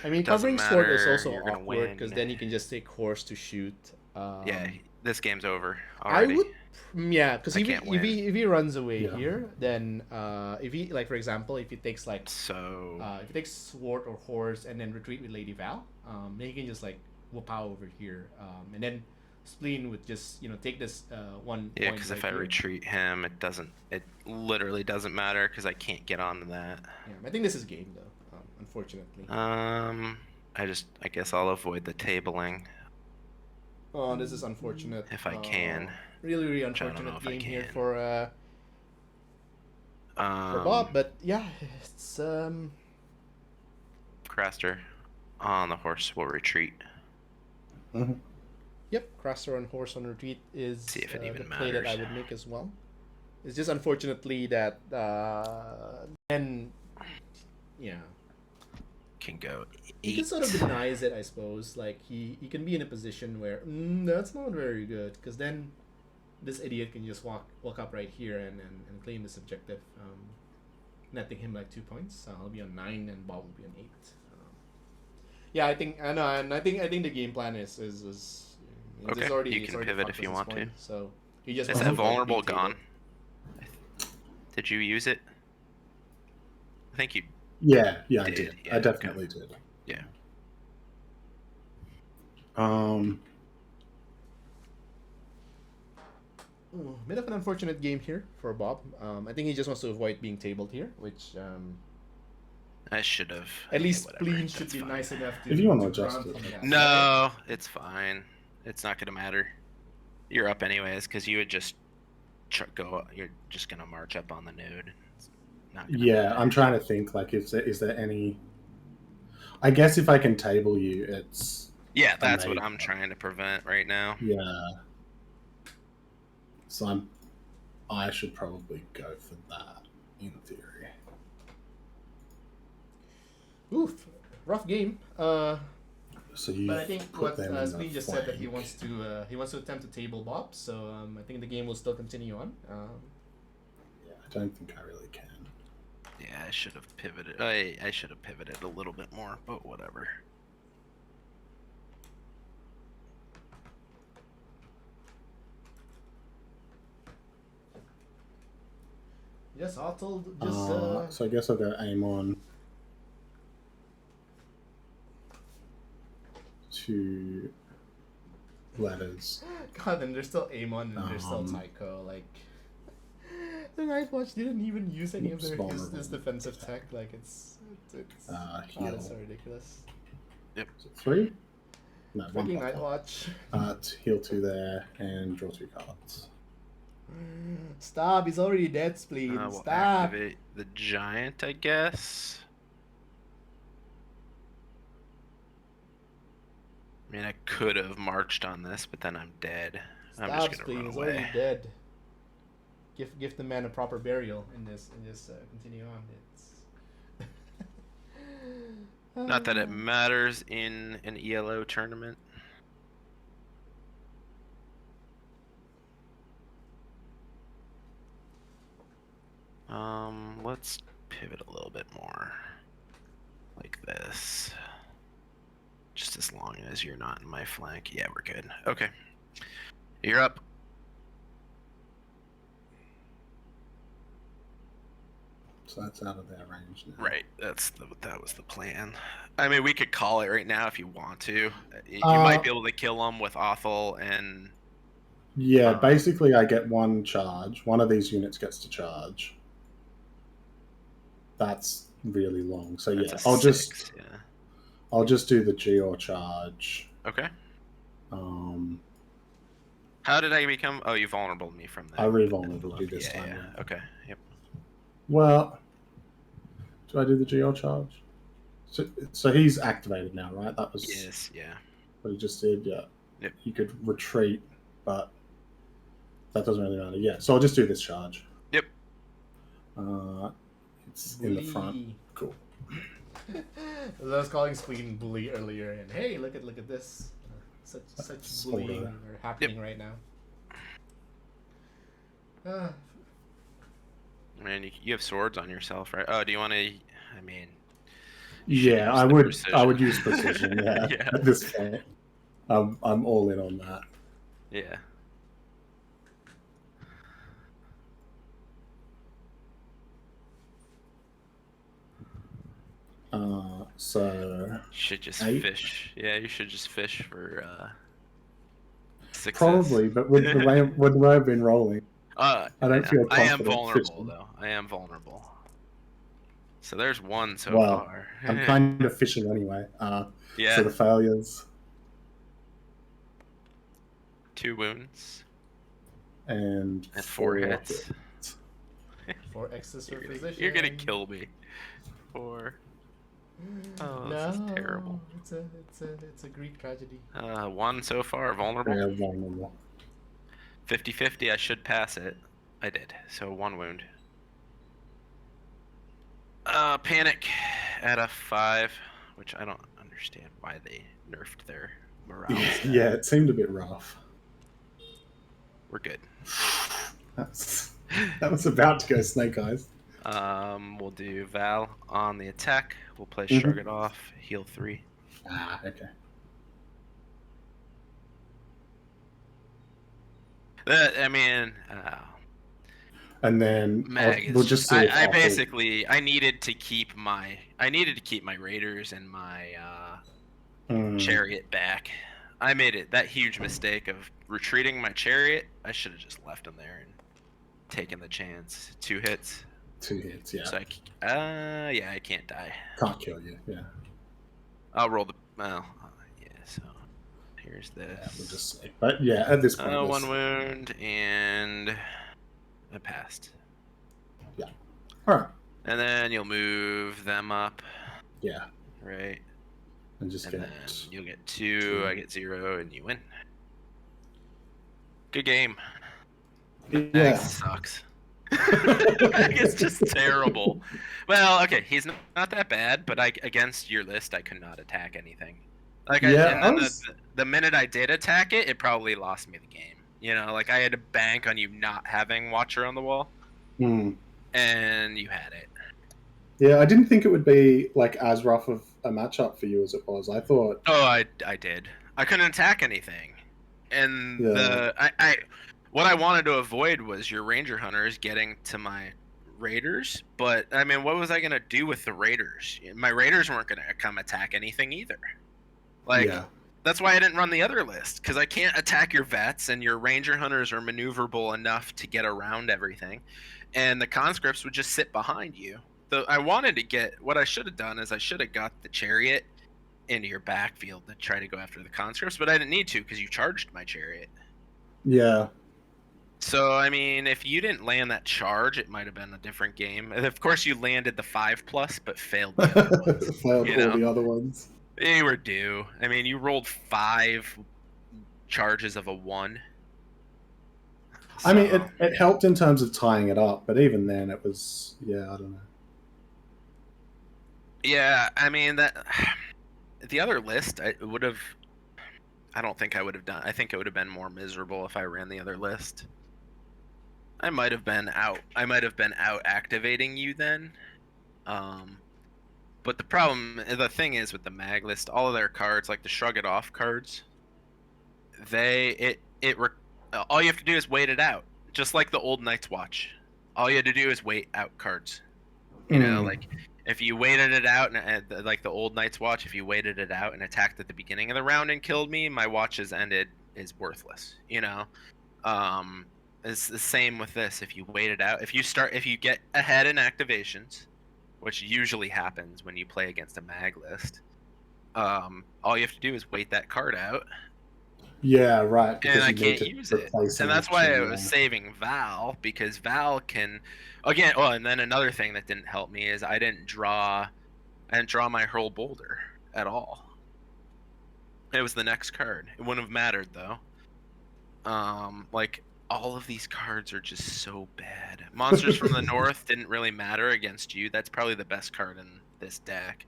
I mean, Doesn't covering sword is matter, also you're gonna awkward because win. then you can just take horse to shoot. Yeah, this game's over I already. would, yeah, because I if, can't if win. he runs away Yeah. here, then if he, like, for example, if he takes like So if he takes sword or horse and then retreat with Lady Val, then he can just like whoop out over here, and then Spleen would just take this 1 yeah, point because right if I here. retreat him, it literally doesn't matter because I can't get onto that. Yeah, I think this is game though, unfortunately. I guess I'll avoid the tabling. Oh, this is unfortunate. If I can. Really, really Which I don't know unfortunate if I game here can. for Bob, but yeah, it's Craster on the horse will retreat. Mm-hmm. Yep, Craster on horse on retreat is See if it the even play that I matters. would make as well. It's just unfortunately that then yeah, Can go he 8. can sort of denies it, I suppose. Like he can be in a position where that's not very good because then this idiot can just walk up right here and claim this objective, netting him like 2 points. I'll be on 9 and Bob will be on 8. Yeah, I think I know, and I think the game plan is Okay, it's already, you it's can already pivot fucked if you at this want to. point, so you just Is want that to avoid vulnerable being gone? tabled. Did you use it? I think you. Yeah, I Did, did. yeah, I okay. definitely did. Yeah. Bit of an unfortunate game here for Bob. I think he just wants to avoid being tabled here, which I should have. at least whatever, Spleen should that's be fine. nice enough to. If you wanna to adjust ground it. from that, right? No, it's fine. It's not gonna matter. You're up anyways because you would just go. You're just gonna march up on the node. It's not gonna Yeah, matter. I'm trying to think. Like, is there any? I guess if I can table you, it's Yeah, that's what amazing. I'm trying to prevent right now. yeah. So I should probably go for that in theory. Oof, rough game. So you. But I think put what them in the Spleen just said that he flank. wants to attempt to table Bob. So I think the game will still continue on. Yeah, I don't think I really can. Yeah, I should have pivoted. I should have pivoted a little bit more, but whatever. Yes, Otto just. So I guess I'll go aim on 2 letters. God, and there's still Amon and there's still Tycho. Like, the Night Watch didn't even use any of their his defensive tech. Like, it's Heal. so ridiculous. Is it 3? No, 1 Freaking plus Night 1. Watch. Heal 2 there and draw 2 cards. Stop! He's already dead, Spleen. We'll Stop. activate the giant, I guess. I mean, I could have marched on this, but then I'm dead. I'm Stop, just gonna Spleen. run He's away. already dead. Give the man a proper burial in this. Continue on. It's Not that it matters in an ELO tournament. Let's pivot a little bit more. Like this. Just as long as you're not in my flank. Yeah, we're good. Okay. You're up. So that's out of their range now. Right. That was the plan. I mean, we could call it right now if you want to. You might be able to kill them with Othel and... Yeah, basically I get one charge. One of these units gets to charge. That's really long. So yeah, I'll just do the Geo charge. Okay. Um, How did I become? Oh, you vulnerable me from that. I re-vulnerable you this time. Yeah. Okay. Yep. Well, do I do the Geo charge? So he's activated now, right? That was Yes. Yeah. what he just did. Yeah. Yep. You could retreat, but that doesn't really matter. Yeah. So I'll just do this charge. Yep. It's in the front. Cool. I was calling Spleen bully earlier, and hey, look at this. Such bullying are happening right now. Man, you have swords on yourself, right? Oh, do you want to? I mean. Yeah, I would. Precision. I would use precision. Yeah. Yeah. At this point, I'm all in on that. Yeah. So should just fish. Yeah, you should just fish for success. Probably, but with the way I've been rolling, I don't feel confident. I am vulnerable though. I am vulnerable. So there's one so far. I'm kind of fishing anyway. Yeah. So the failures. 2 wounds. And 4 hits. 4 X's for physician. You're gonna kill me. 4. Oh, this is terrible. It's a Greek tragedy. 1 so far, vulnerable. Yeah, vulnerable. 50-50, I should pass it. I did, so 1 wound. Panic at a 5, which I don't understand why they nerfed their morale. Yeah, it seemed a bit rough. We're good. That was about to go snake eyes. We'll do Val on the attack. We'll play Shrug It Off, heal 3. Okay. I mean, and then we'll just see. I basically needed to keep my raiders and my chariot back. I made that huge mistake of retreating my chariot. I should have just left him there and taken the chance. 2 hits. 2 hits, yeah. So I can't die. Can't kill you, yeah. I'll roll the yeah. So here's this. Yeah, we'll just say. But yeah, at this point, 1 wound and I passed. Yeah. All right. And then you'll move them up. Yeah. Right. And then you'll get 2. I get 0, and you win. Good game. Yeah. Sucks. It's just terrible. Well, okay, he's not that bad, but against your list, I could not attack anything. The minute I did attack it, it probably lost me the game. You know, like I had to bank on you not having Watcher on the wall, and you had it. Yeah, I didn't think it would be like as rough of a matchup for you as it was. I thought. Oh, I did. I couldn't attack anything, and what I wanted to avoid was your Ranger Hunters getting to my Raiders, but I mean, what was I gonna do with the Raiders? My Raiders weren't gonna come attack anything either. That's why I didn't run the other list, because I can't attack your vets, and your Ranger Hunters are maneuverable enough to get around everything, and the conscripts would just sit behind you. I wanted to get, what I should have done is I should have got the chariot into your backfield to try to go after the conscripts, but I didn't need to because you charged my chariot. Yeah. So, I mean, if you didn't land that charge, it might have been a different game. And of course, you landed the 5+, but failed the other ones. Failed You all know, the other ones. they were due. I mean, you rolled 5 charges of a 1. I mean, So, it helped in terms of tying it up, but even then, it was I don't know. yeah, I mean that the other list, I would have. I don't think I would have done. I think it would have been more miserable if I ran the other list. I might have been out. I might have been out activating you then. But the thing is with the mag list, all of their cards, like the Shrug It Off cards, all you have to do is wait it out, just like the old Night's Watch. All you had to do is wait out cards. You know, like if you waited it out and like the old Night's Watch, if you waited it out and attacked at the beginning of the round and killed me, my watches ended is worthless. You know, it's the same with this. If you wait it out, if you get ahead in activations, which usually happens when you play against a mag list, all you have to do is wait that card out. Yeah, right. And I you need can't to use it. replace And an that's why I action, was saving Val, because Val can again, oh, and then another thing that didn't help me is I didn't draw my Hurl Boulder at all. It was the next card. It wouldn't have mattered though. Like all of these cards are just so bad. Monsters from the North didn't really matter against you. That's probably the best card in this deck.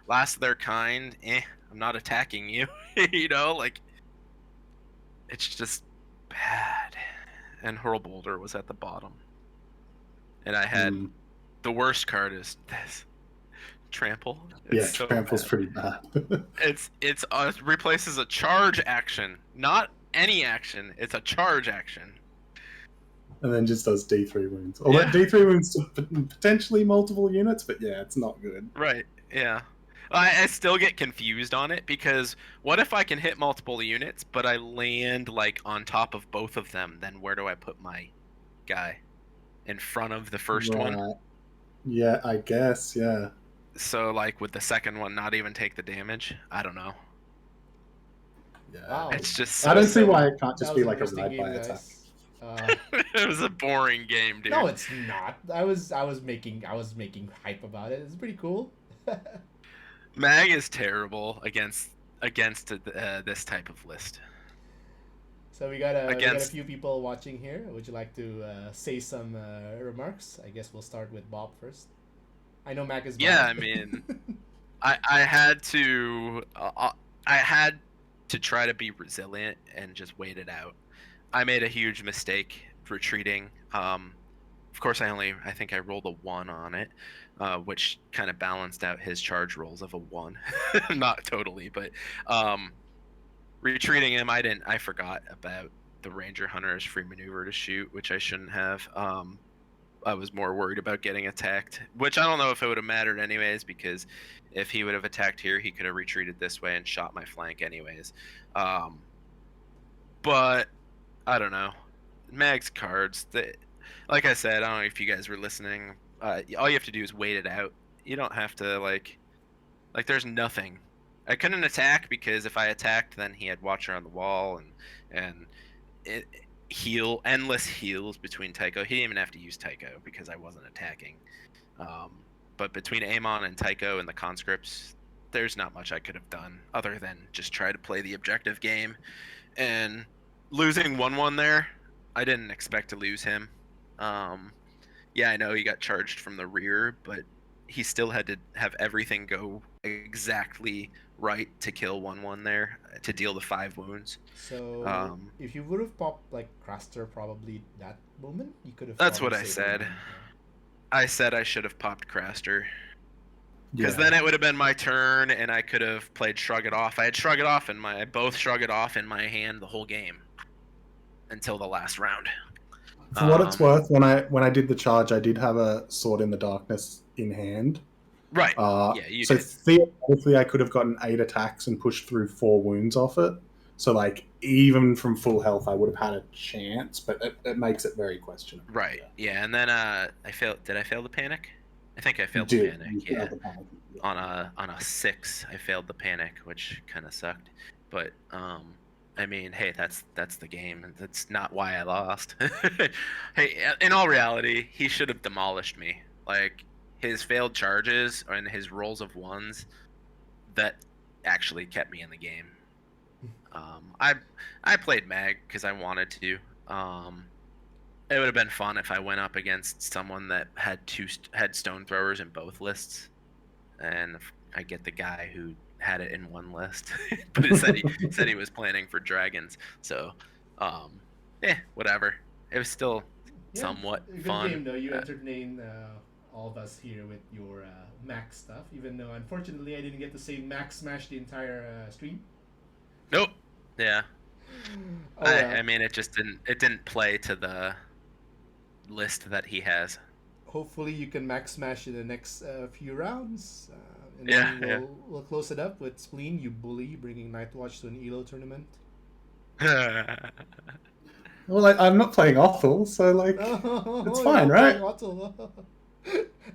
Last of Their Kind, I'm not attacking you. You know, like it's just bad. And Hurl Boulder was at the bottom. And I had the worst card is this. Trample. It's so Trample's bad. Pretty bad. It's replaces a charge action, not any action. It's a charge action. And then just does D3 wounds. Although D3 wounds to potentially multiple units, but it's not good. Right. Yeah. I still get confused on it because what if I can hit multiple units, but I land like on top of both of them? Then where do I put my guy? In front of the first one? Yeah, I guess. Yeah. So like, would the second one not even take the damage? I don't know. Yeah. Wow. It's just. I don't see why it can't just be like a ride by attack. It was a boring game, dude. No, it's not. I was making hype about it. It's pretty cool. Mag is terrible against this type of list. So we got a few people watching here. Would you like to say some remarks? I guess we'll start with Bob first. I know Mag is. Yeah, I mean, I had to try to be resilient and just wait it out. I made a huge mistake retreating. Of course, I think I rolled a 1 on it, which kind of balanced out his charge rolls of a 1. Not totally, but retreating him, I forgot about the Ranger Hunter's free maneuver to shoot, which I shouldn't have. I was more worried about getting attacked, which I don't know if it would have mattered anyways, because if he would have attacked here, he could have retreated this way and shot my flank anyways. But I don't know. Mag's cards, like I said, I don't know if you guys were listening. All you have to do is wait it out. You don't have to like there's nothing. I couldn't attack because if I attacked, then he had Watcher on the wall and endless heals between Tycho. He didn't even have to use Tycho because I wasn't attacking. But between Amon and Tycho and the conscripts, there's not much I could have done other than just try to play the objective game. And losing 1-1 there, I didn't expect to lose him. Yeah, I know he got charged from the rear, but he still had to have everything go exactly right to kill 1-1 there, to deal the 5 wounds. So if you would have popped like Craster probably that moment, you could have. That's what I said. I said I should have popped Craster. Because then it would have been my turn, and I could have played Shrug It Off. I had Shrug It Off both Shrug It Off in my hand the whole game until the last round. For what it's worth, when I did the charge, I did have a Sword in the Darkness in hand. Right. So theoretically, I could have gotten 8 attacks and pushed through 4 wounds off it. So like even from full health, I would have had a chance, but it makes it very questionable. Right. Yeah, and then I failed. Did I fail the panic? I think I failed the panic. Yeah. On a 6, I failed the panic, which kind of sucked. But I mean, hey, that's the game. That's not why I lost. Hey, in all reality, he should have demolished me. Like his failed charges and his rolls of ones that actually kept me in the game. I played Mag because I wanted to. It would have been fun if I went up against someone that had stone throwers in both lists, and I get the guy who had it in one list, but it said he was planning for dragons. So, whatever. It was still Yeah, somewhat a good fun. game though. You entertained all of us here with your max stuff. Even though unfortunately I didn't get to say max smash the entire stream. Nope. Yeah. Oh well. I mean, it didn't play to the list that he has. Hopefully you can max smash in the next few rounds, and Yeah, then we'll close it up with Spleen, you bully, bringing Nightwatch to an ELO tournament. yeah. Well, like, I'm not playing Othel, so like it's fine, right?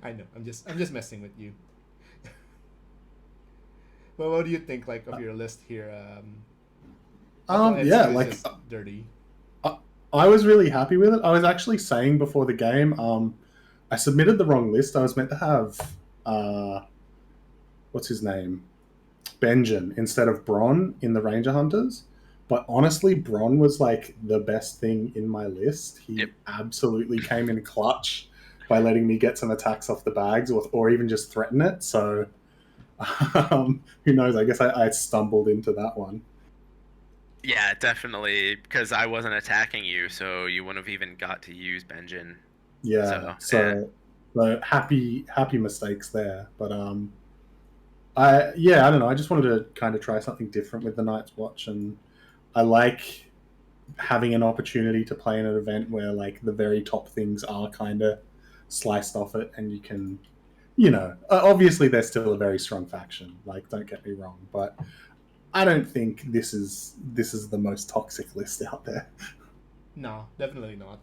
I know. I'm just messing with you. Well, what do you think, like, of your list here? Yeah, is like just dirty. I was really happy with it. I was actually saying before the game, I submitted the wrong list. I was meant to have what's his name, Benjen instead of Bronn in the Ranger Hunters. But honestly, Bronn was like the best thing in my list. He Yep. absolutely came in clutch by letting me get some attacks off the bags, or even just threaten it. So who knows? I guess I stumbled into that one. Yeah, definitely, because I wasn't attacking you, so you wouldn't have even got to use Benjin. Yeah. Yeah. So happy mistakes there. But I don't know. I just wanted to kind of try something different with the Night's Watch, and I like having an opportunity to play in an event where like the very top things are kind of sliced off it, and you can, obviously they're still a very strong faction. Like, don't get me wrong, but I don't think this is the most toxic list out there. No, definitely not.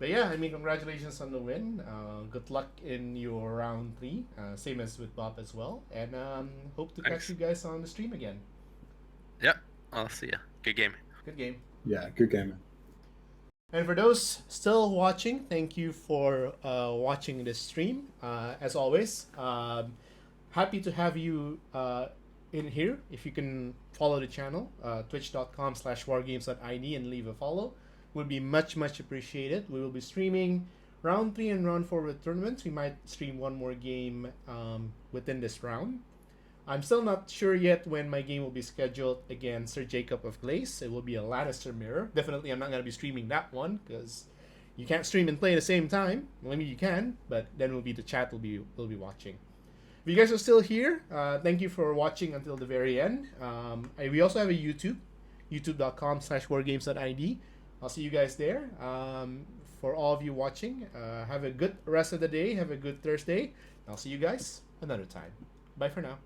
But yeah, I mean, congratulations on the win. Good luck in your round 3. Same as with Bob as well. And hope to catch Thanks. you guys on the stream again. Yep. I'll see ya. Good game. Good game. Yeah, good game. And for those still watching, thank you for watching this stream. As always, happy to have you in here. If you can follow the channel, twitch.com/wargames.id, and leave a follow, would be much appreciated. We will be streaming round 3 and round 4 with tournaments. We might stream one more game within this round. I'm still not sure yet when my game will be scheduled against Sir Jacob of Glace. It will be a Lannister mirror. Definitely I'm not going to be streaming that one because you can't stream and play at the same time. Well, maybe you can, but then the chat will be watching. If you guys are still here, thank you for watching until the very end. We also have a YouTube, youtube.com/wargames.id. I'll see you guys there. For all of you watching, have a good rest of the day. Have a good Thursday. I'll see you guys another time. Bye for now.